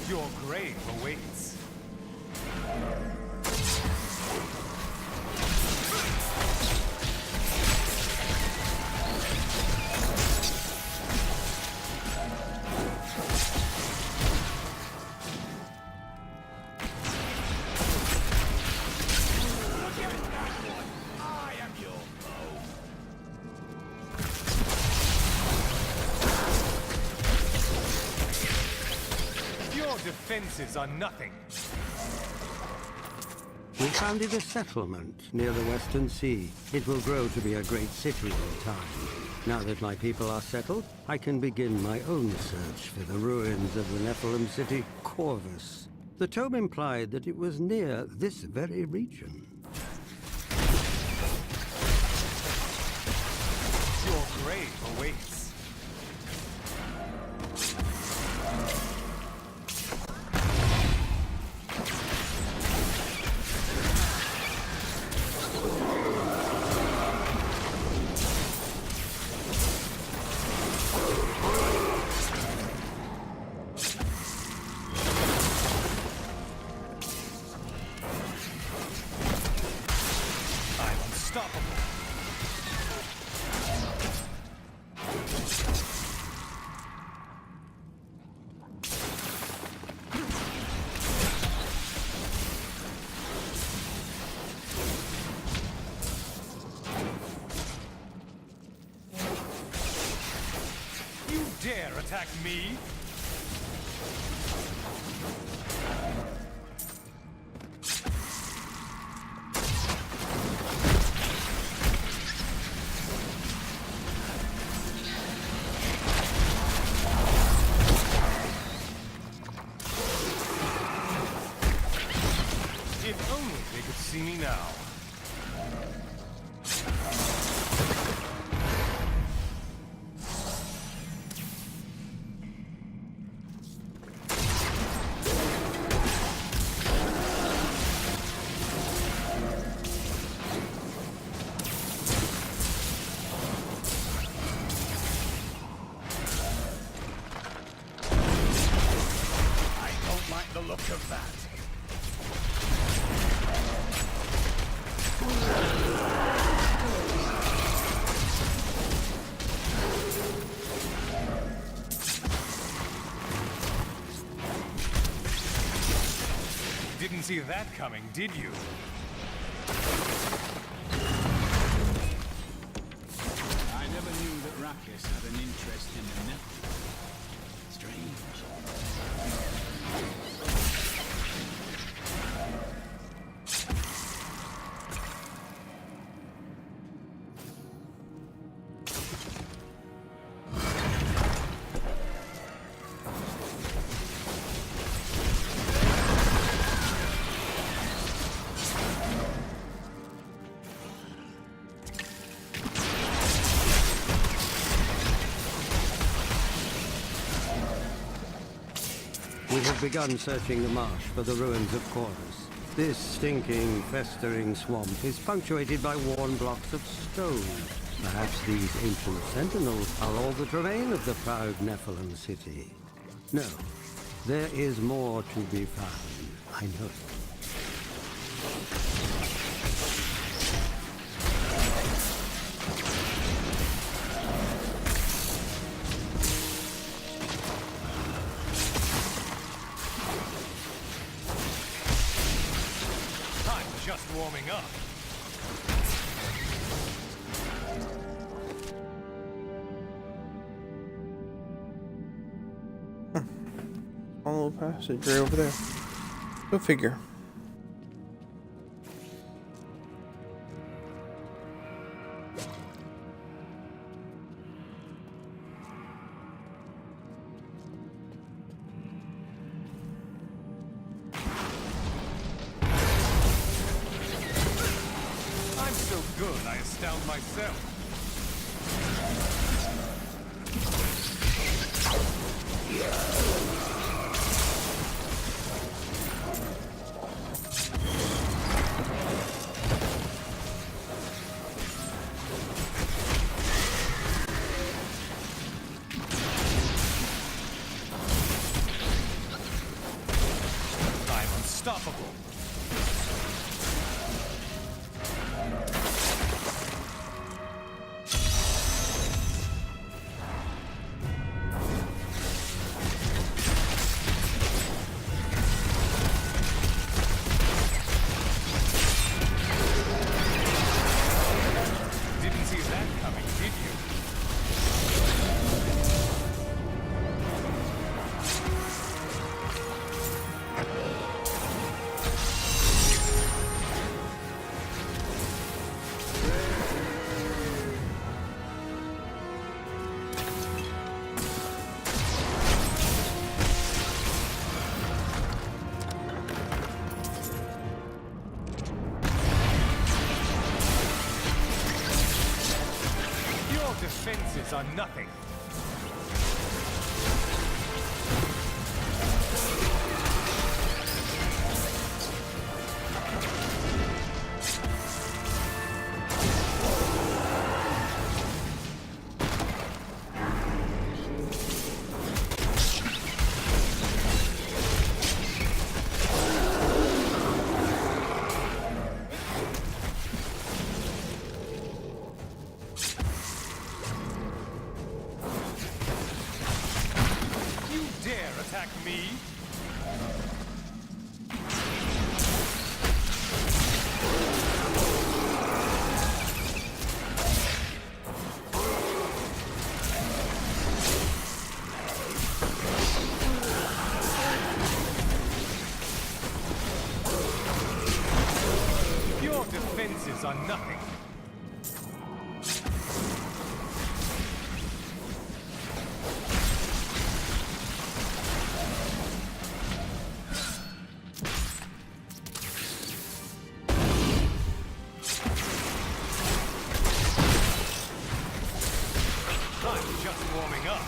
Your grave awaits. I am your foe. Your defenses are nothing. We founded a settlement near the Western Sea. It will grow to be a great city in time. Now that my people are settled, I can begin my own search for the ruins of the Nephilim city, Corvus. The tome implied that it was near this very region. Your grave awaits. I'm unstoppable. You dare attack me? If only they could see me now. I don't like the look of that. Didn't see that coming, did you? I never knew that Rakis had an interest in the Nephilim. Strange. We have begun searching the marsh for the ruins of Corvus. This stinking, festering swamp is punctuated by worn blocks of stone. Perhaps these ancient sentinels are all that remain of the proud Nephilim city. No, there is more to be found, I know. I'm just warming up. Small little passage right over there. Go figure. good, I astound myself. I'm unstoppable. Didn't see that coming, did you? Your defenses are nothing. You dare attack me? Your defenses are nothing. I'm just warming up.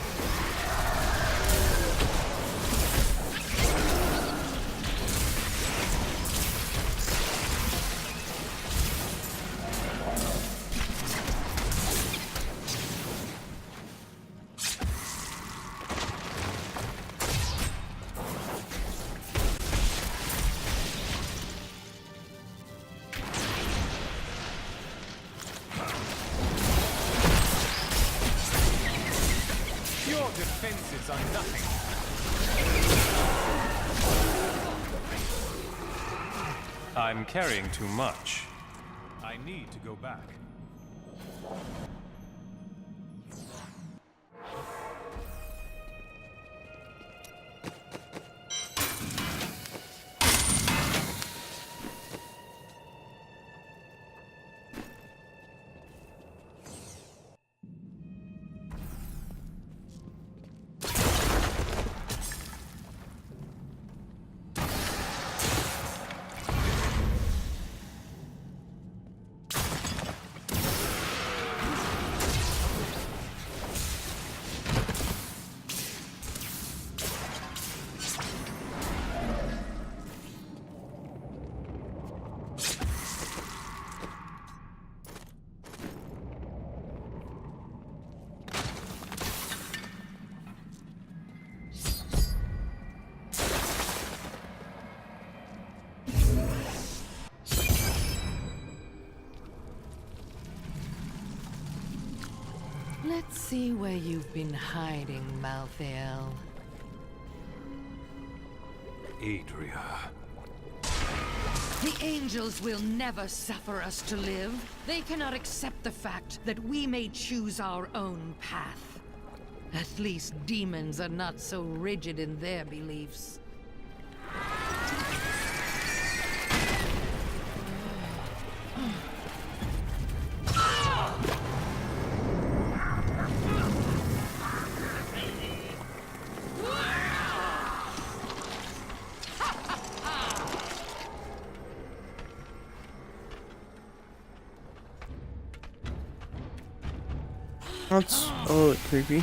Your defenses are nothing. I'm carrying too much. I need to go back. Let's see where you've been hiding, Malthael. Adria. The angels will never suffer us to live. They cannot accept the fact that we may choose our own path. At least demons are not so rigid in their beliefs. That's a little creepy.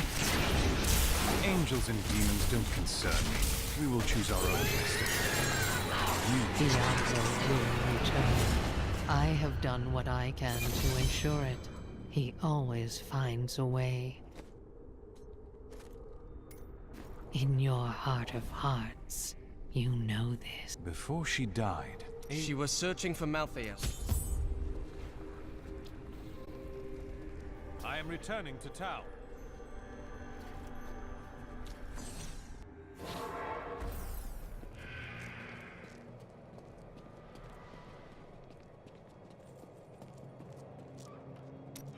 Angels and demons don't concern me. We will choose our own destiny. Diablo will return. I have done what I can to ensure it. He always finds a way. In your heart of hearts, you know this. Before she died, She was searching for Malthael. I am returning to town.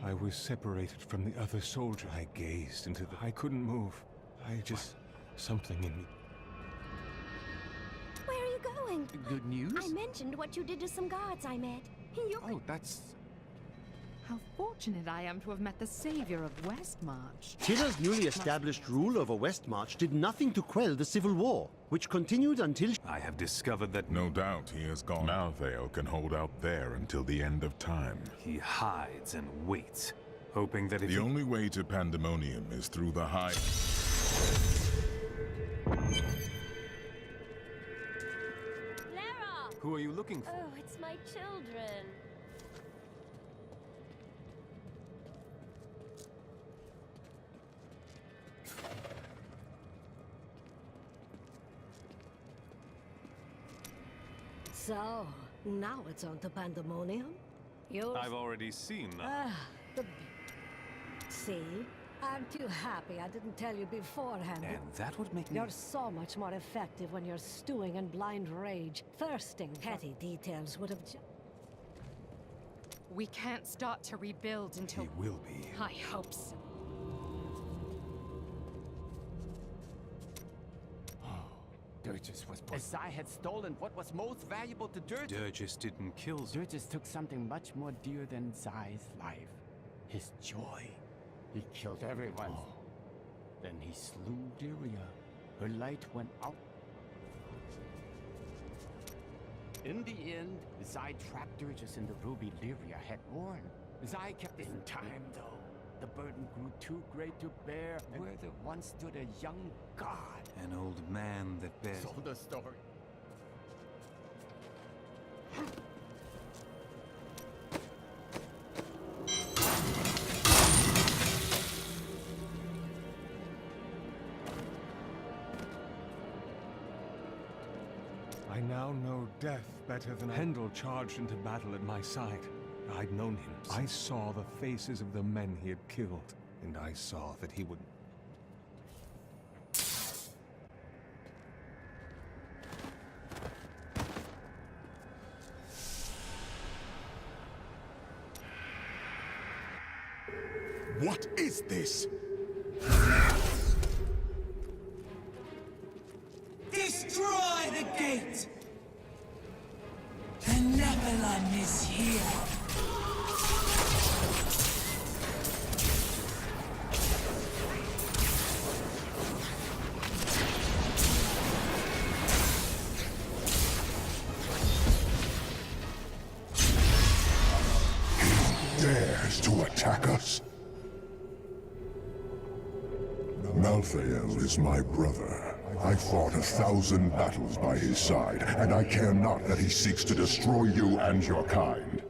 I was separated from the other soldier. I gazed into the... I couldn't move. Something in me. Where are you going? Good news? I mentioned what you did to some guards I met. Oh, that's... How fortunate I am to have met the savior of Westmarch. Tilla's newly established rule over Westmarch did nothing to quell the civil war, which continued until... I have discovered that... No doubt he is gone. Malthael can hold out there until the end of time. He hides and waits, hoping that if The only way to Pandemonium is through the high... Lara! Who are you looking for? Oh, it's my children. So, now it's on to Pandemonium? I've already seen them. The... See? I'm too happy I didn't tell you beforehand. And that would make me... You're so much more effective when you're stewing in blind rage. Thirsting petty details would have We can't start to rebuild until... He will be. I hope so. Dirges was Zai had stolen what was most valuable to Dirges. Dirges didn't kill Zai. Dirges took something much more dear than Zai's life. His joy. He killed everyone. Then he slew Lyria. Her light went out. In the end, Zai trapped Dirges in the ruby Lyria had worn. Zai kept it in time, though. The burden grew too great to bear, where there once stood a young god. An old man that bears... So the story. I now know death better than... Hendel charged into battle at my side. I'd known him. I saw the faces of the men he had killed, and I saw that he would... What is this? Destroy the gate! The Nephilim is here! He dares to attack us? Malthael is my brother. I fought 1,000 battles by his side, and I care not that he seeks to destroy you and your kind.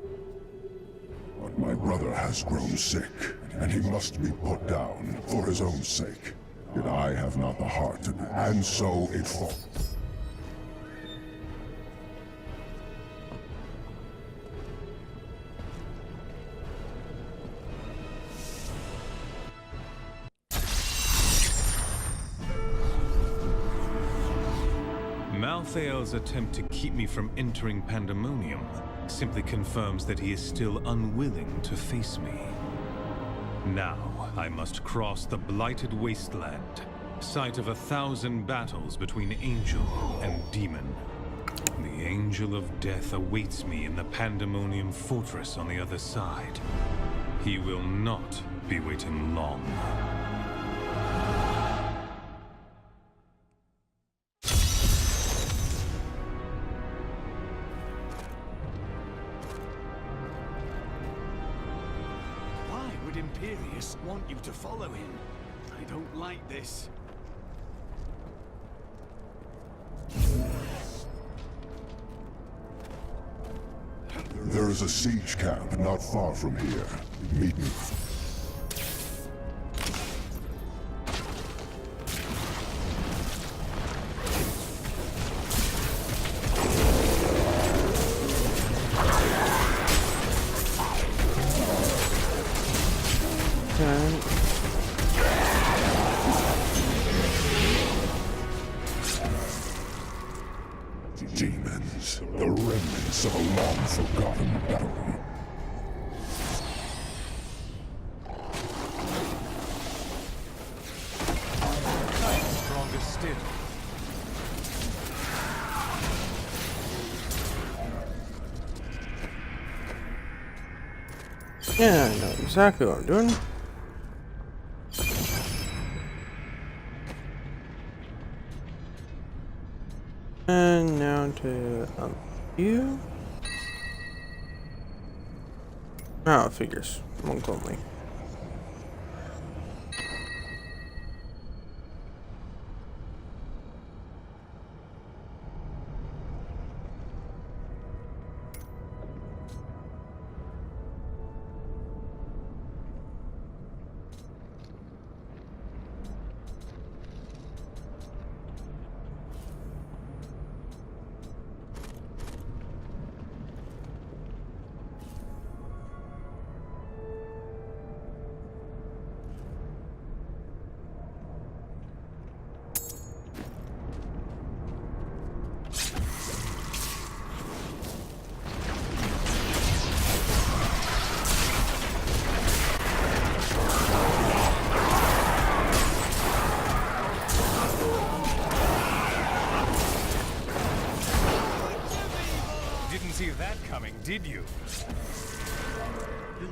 But my brother has grown sick, and he must be put down for his own sake. Yet I have not the heart to do, and so it falls. Malthael's attempt to keep me from entering Pandemonium simply confirms that he is still unwilling to face me. Now, I must cross the blighted wasteland, site of 1,000 battles between angel and demon. The Angel of Death awaits me in the Pandemonium Fortress on the other side. He will not be waiting long. Imperius want you to follow him. I don't like this. There is a siege camp not far from here. Meet me. Demons, the remnants of a long-forgotten battle. I am stronger still. Yeah, I know exactly what I'm doing. And now to you. Oh, it figures. Monk only. Did you?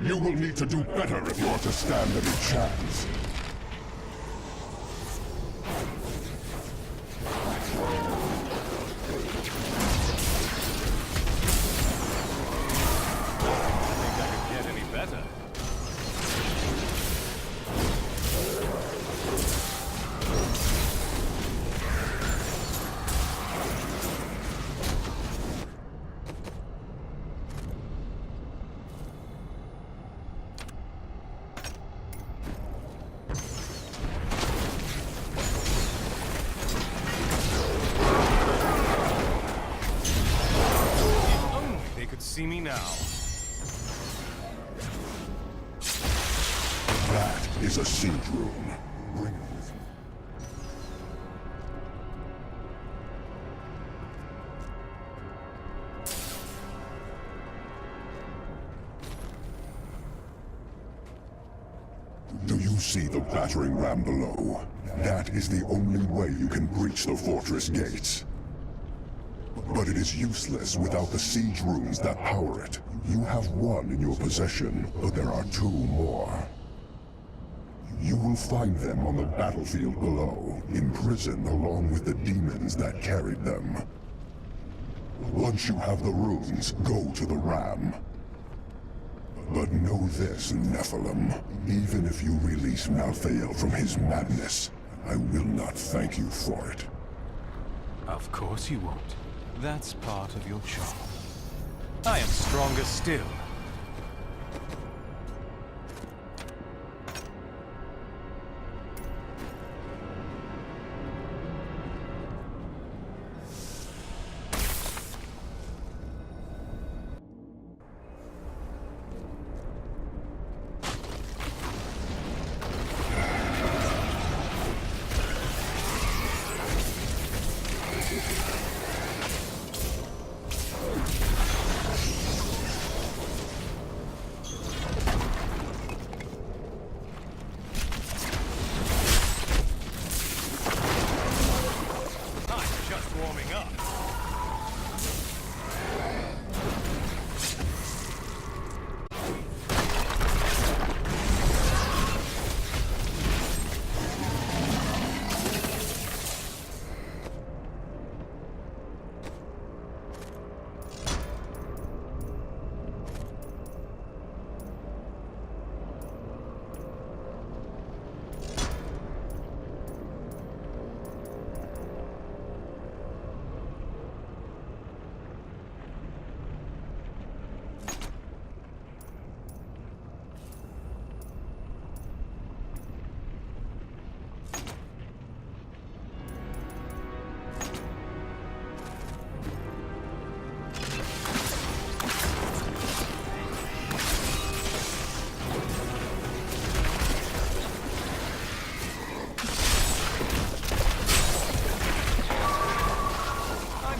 You will need to do better if you are to stand any chance. Think I could get any better? See me now. That is a siege room. Bring it with you. Do you see the battering ram below? That is the only way you can breach the fortress gates. But it is useless without the siege rooms that power it. You have one in your possession, but there are two more. You will find them on the battlefield below, imprisoned along with the demons that carried them. Once you have the runes, go to the ram. But know this, Nephilim. Even if you release Malthael from his madness, I will not thank you for it. Of course you won't. That's part of your charm. I am stronger still.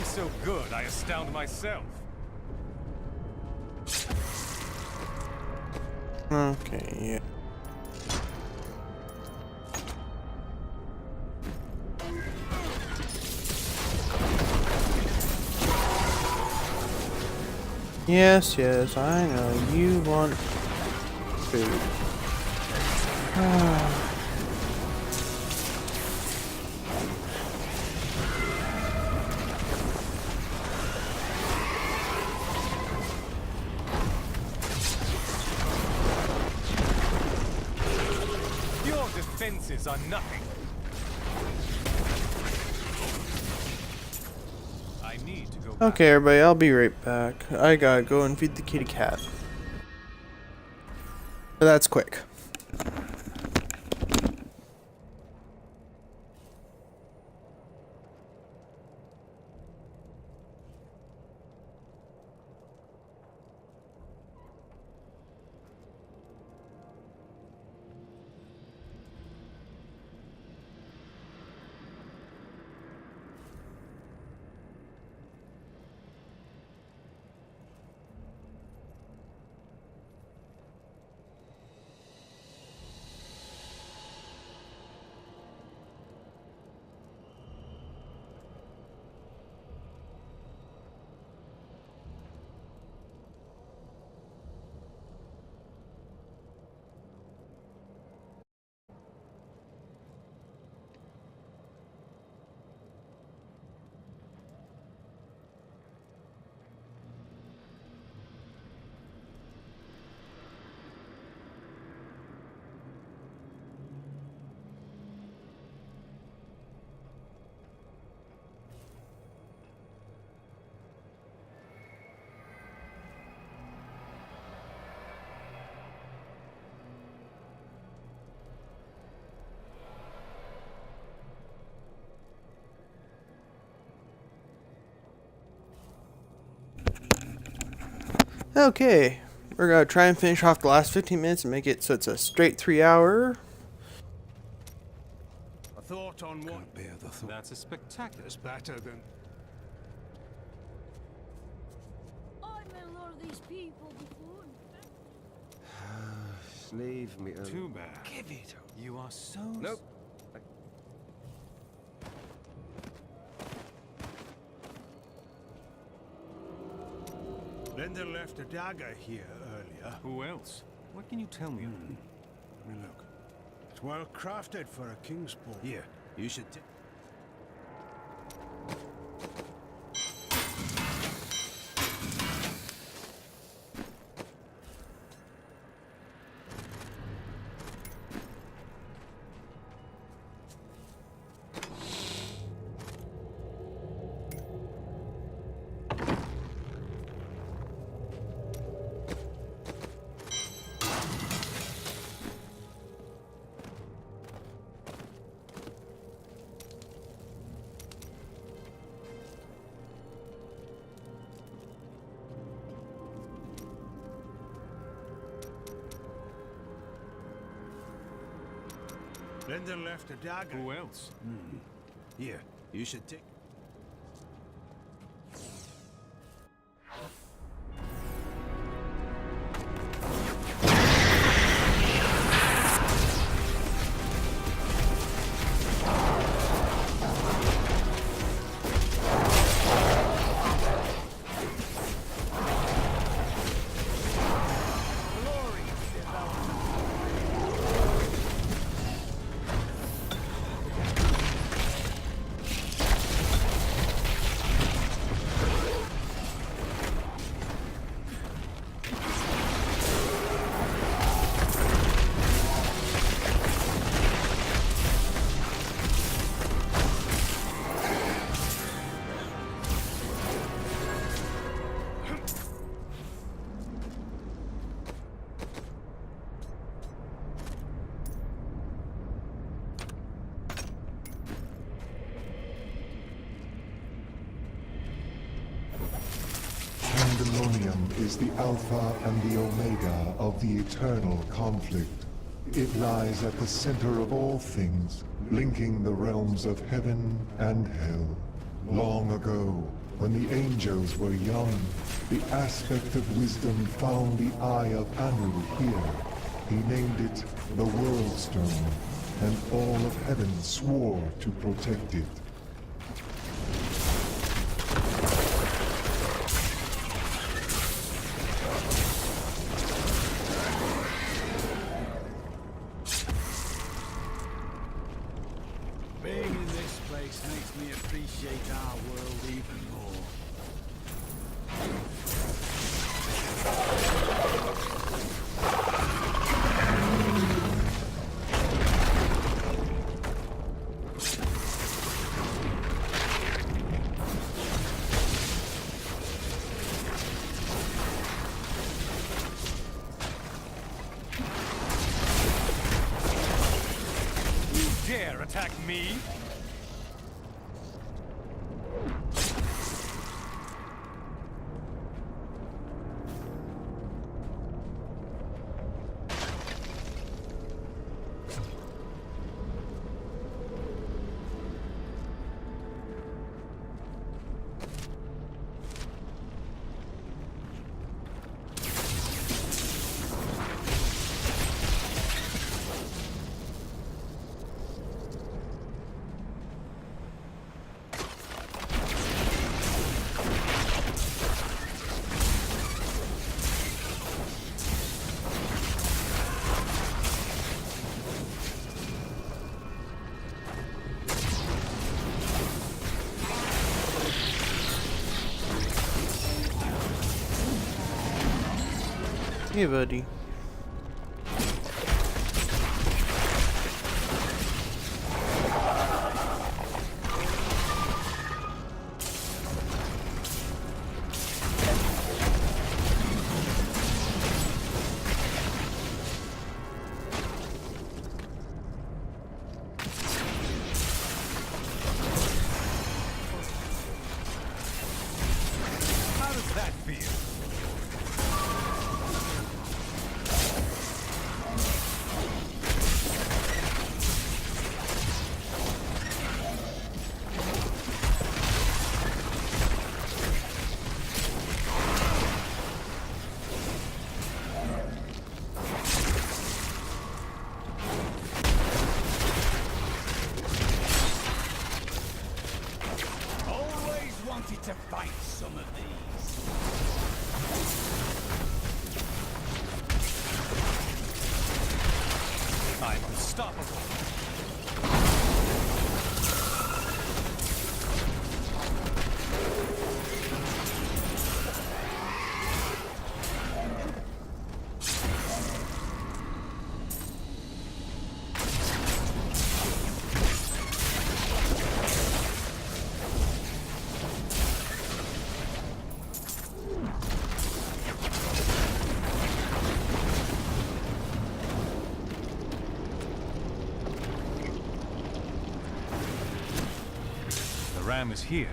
I'm so good, I astound myself. Okay, yeah. Yes, yes, I know. You want food. Your defenses are nothing. I need to go back. Okay, everybody, I'll be right back. I gotta go and feed the kitty cat. But that's quick. Okay, we're gonna try and finish off the last 15 minutes and make it so it's a straight 3-hour. A thought on what? Bear the thought. That's a spectacular. It's better than. I met a lot of these people before. Leave me alone. Too bad. Give it. You are so. Nope. Linder left a dagger here earlier. Who else? What can you tell me? Let me look. It's well crafted for a king's bow. Here, you should. Linder left a dagger. Who else? Here, you should take. Pandemonium is the Alpha and the Omega of the eternal conflict. It lies at the center of all things, linking the realms of heaven and hell. Long ago, When the angels were young, the aspect of wisdom found the eye of Anu here. He named it the World Stone, and all of heaven swore to protect it. Being in this place makes me appreciate our world even more. Dare attack me? Hey, buddy. How does that feel? Always wanted to fight some of these. I'm unstoppable. The ram is here,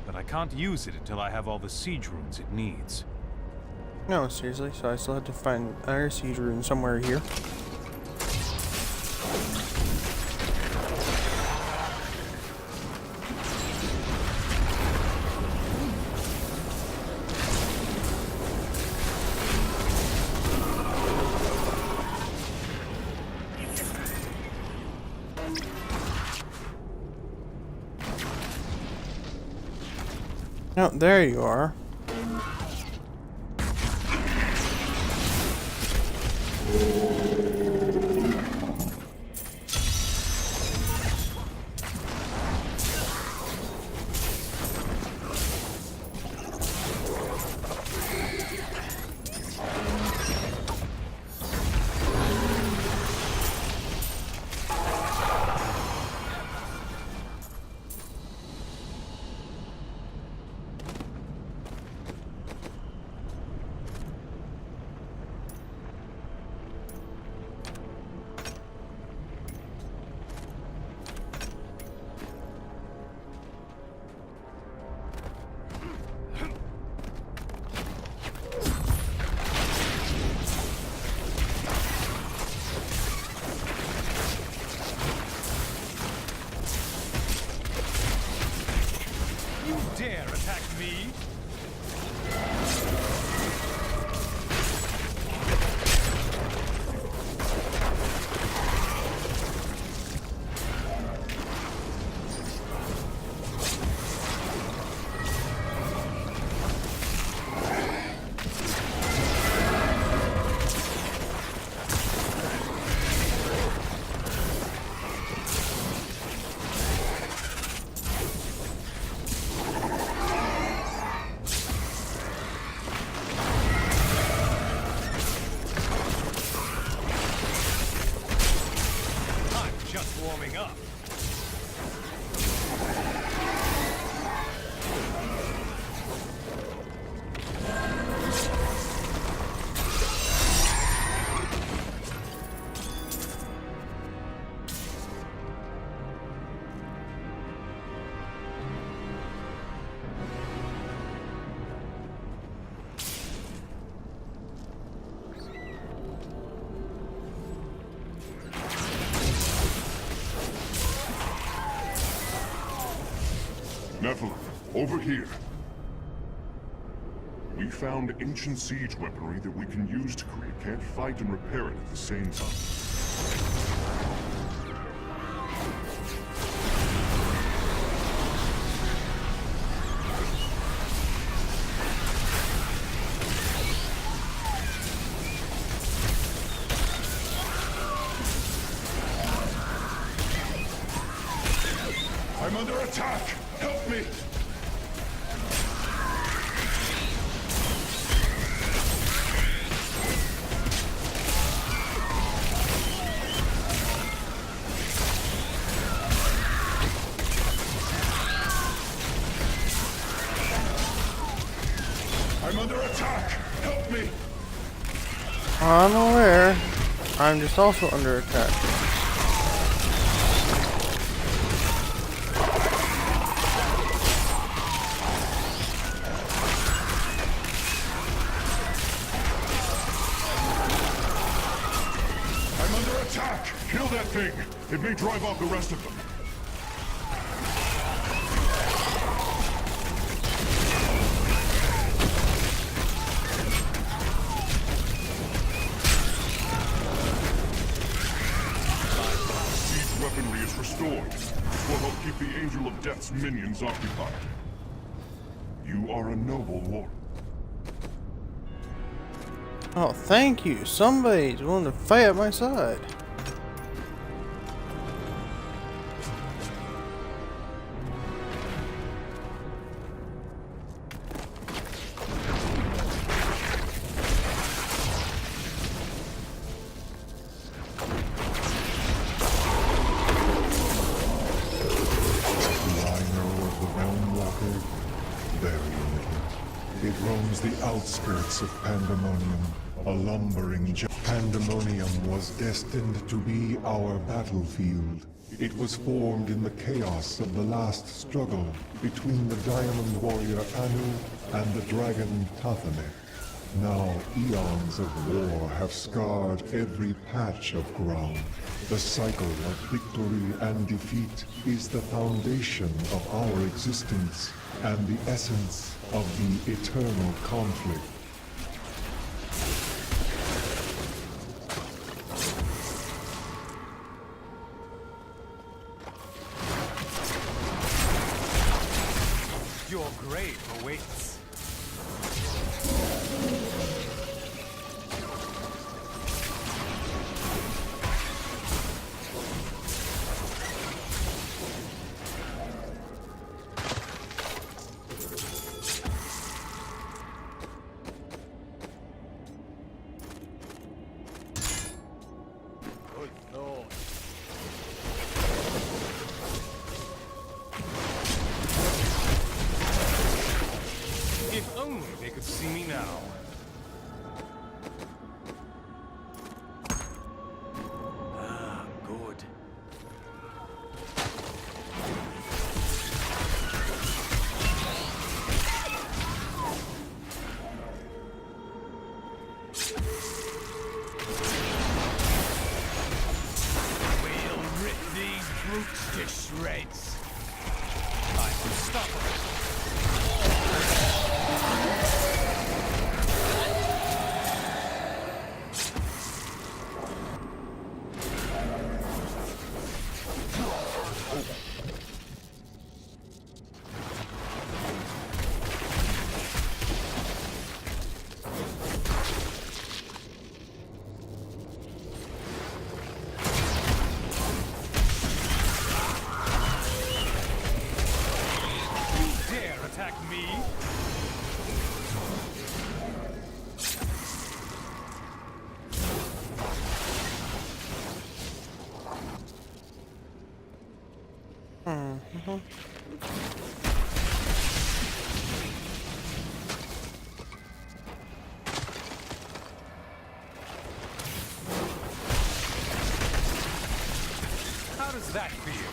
but I can't use it until I have all the siege runes it needs. No, seriously, so I still have to find another siege rune somewhere here. Oh, there you are. Over here. We found ancient siege weaponry that we can use to create. Can't fight and repair it at the same time. I'm under attack! Help me! I'm under attack! Help me! I'm aware. I'm just also under attack. I'm under attack! Kill that thing! It may drive off the rest of them. Siege weaponry is restored. This will help keep the Angel of Death's minions occupied. You are a noble warrior. Oh, thank you. Somebody's willing to fight at my side. It roams the outskirts of Pandemonium, a lumbering Pandemonium was destined to be our battlefield. It was formed in the chaos of the last struggle between the Diamond Warrior Anu and the Dragon Tathamet. Now eons of war have scarred every patch of ground. The cycle of victory and defeat is the foundation of our existence and the essence of the eternal conflict. Your grave awaits. If only they could see me now. Ah, good. We'll rip these brutes to shreds. I'm unstoppable. Attack me? How does that feel?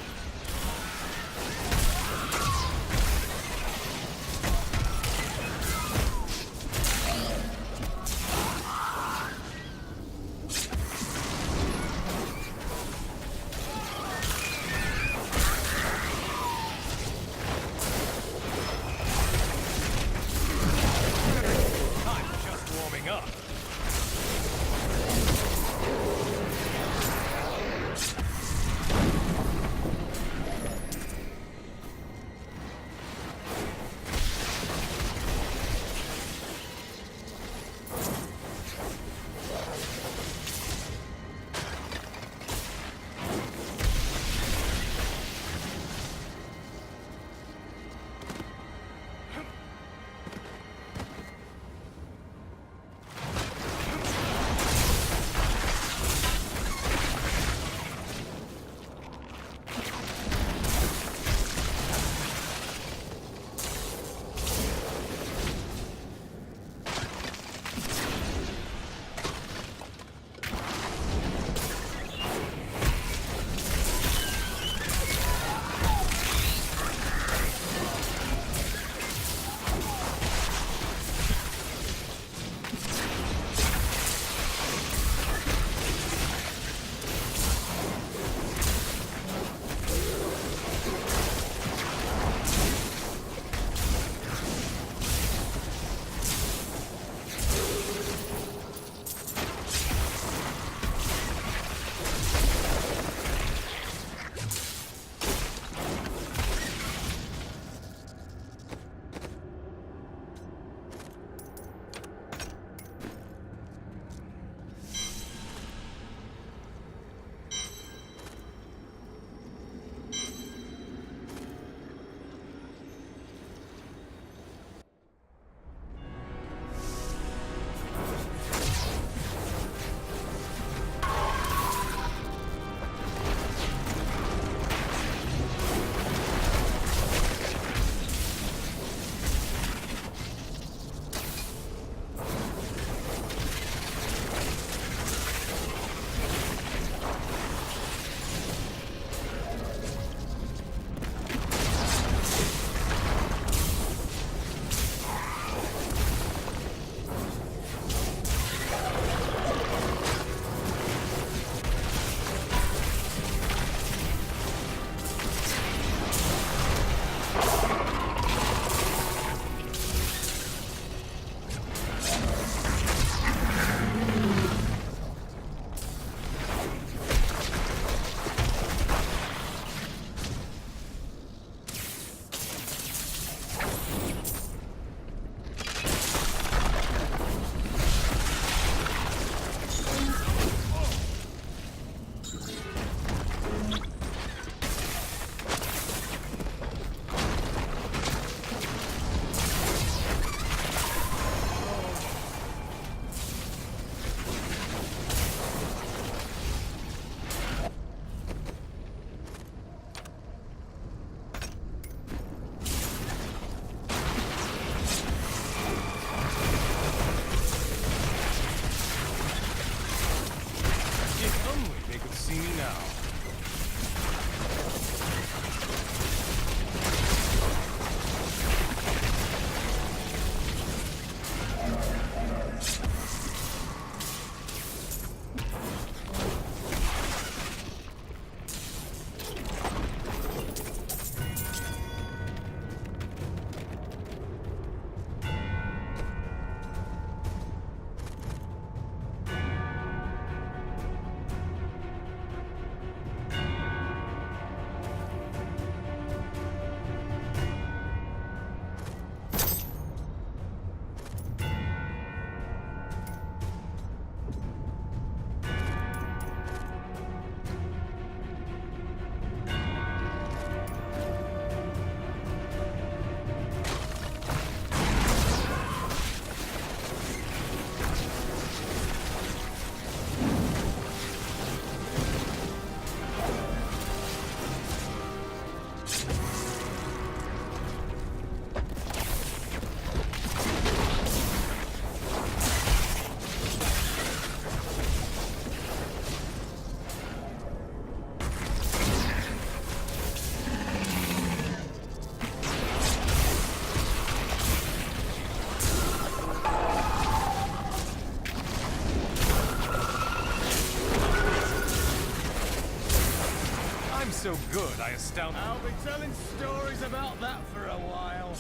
so good, I astound. I'll be telling stories about that for a while.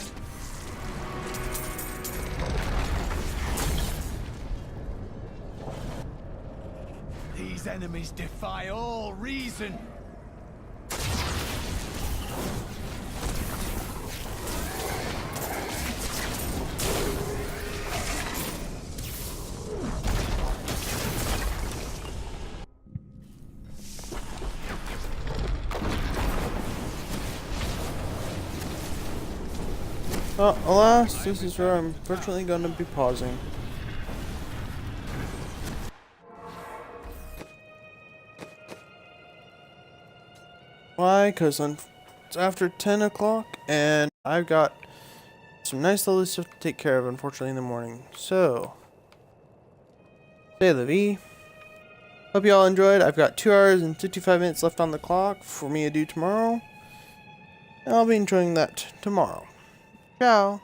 These enemies defy all reason. Alas, this is where I'm unfortunately going to be pausing. Why? Because it's after 10 o'clock and I've got some nice little stuff to take care of, unfortunately, in the morning. So, say la vie. Hope you all enjoyed. I've got 2 hours and 55 minutes left on the clock for me to do tomorrow. And I'll be enjoying that tomorrow. Ciao.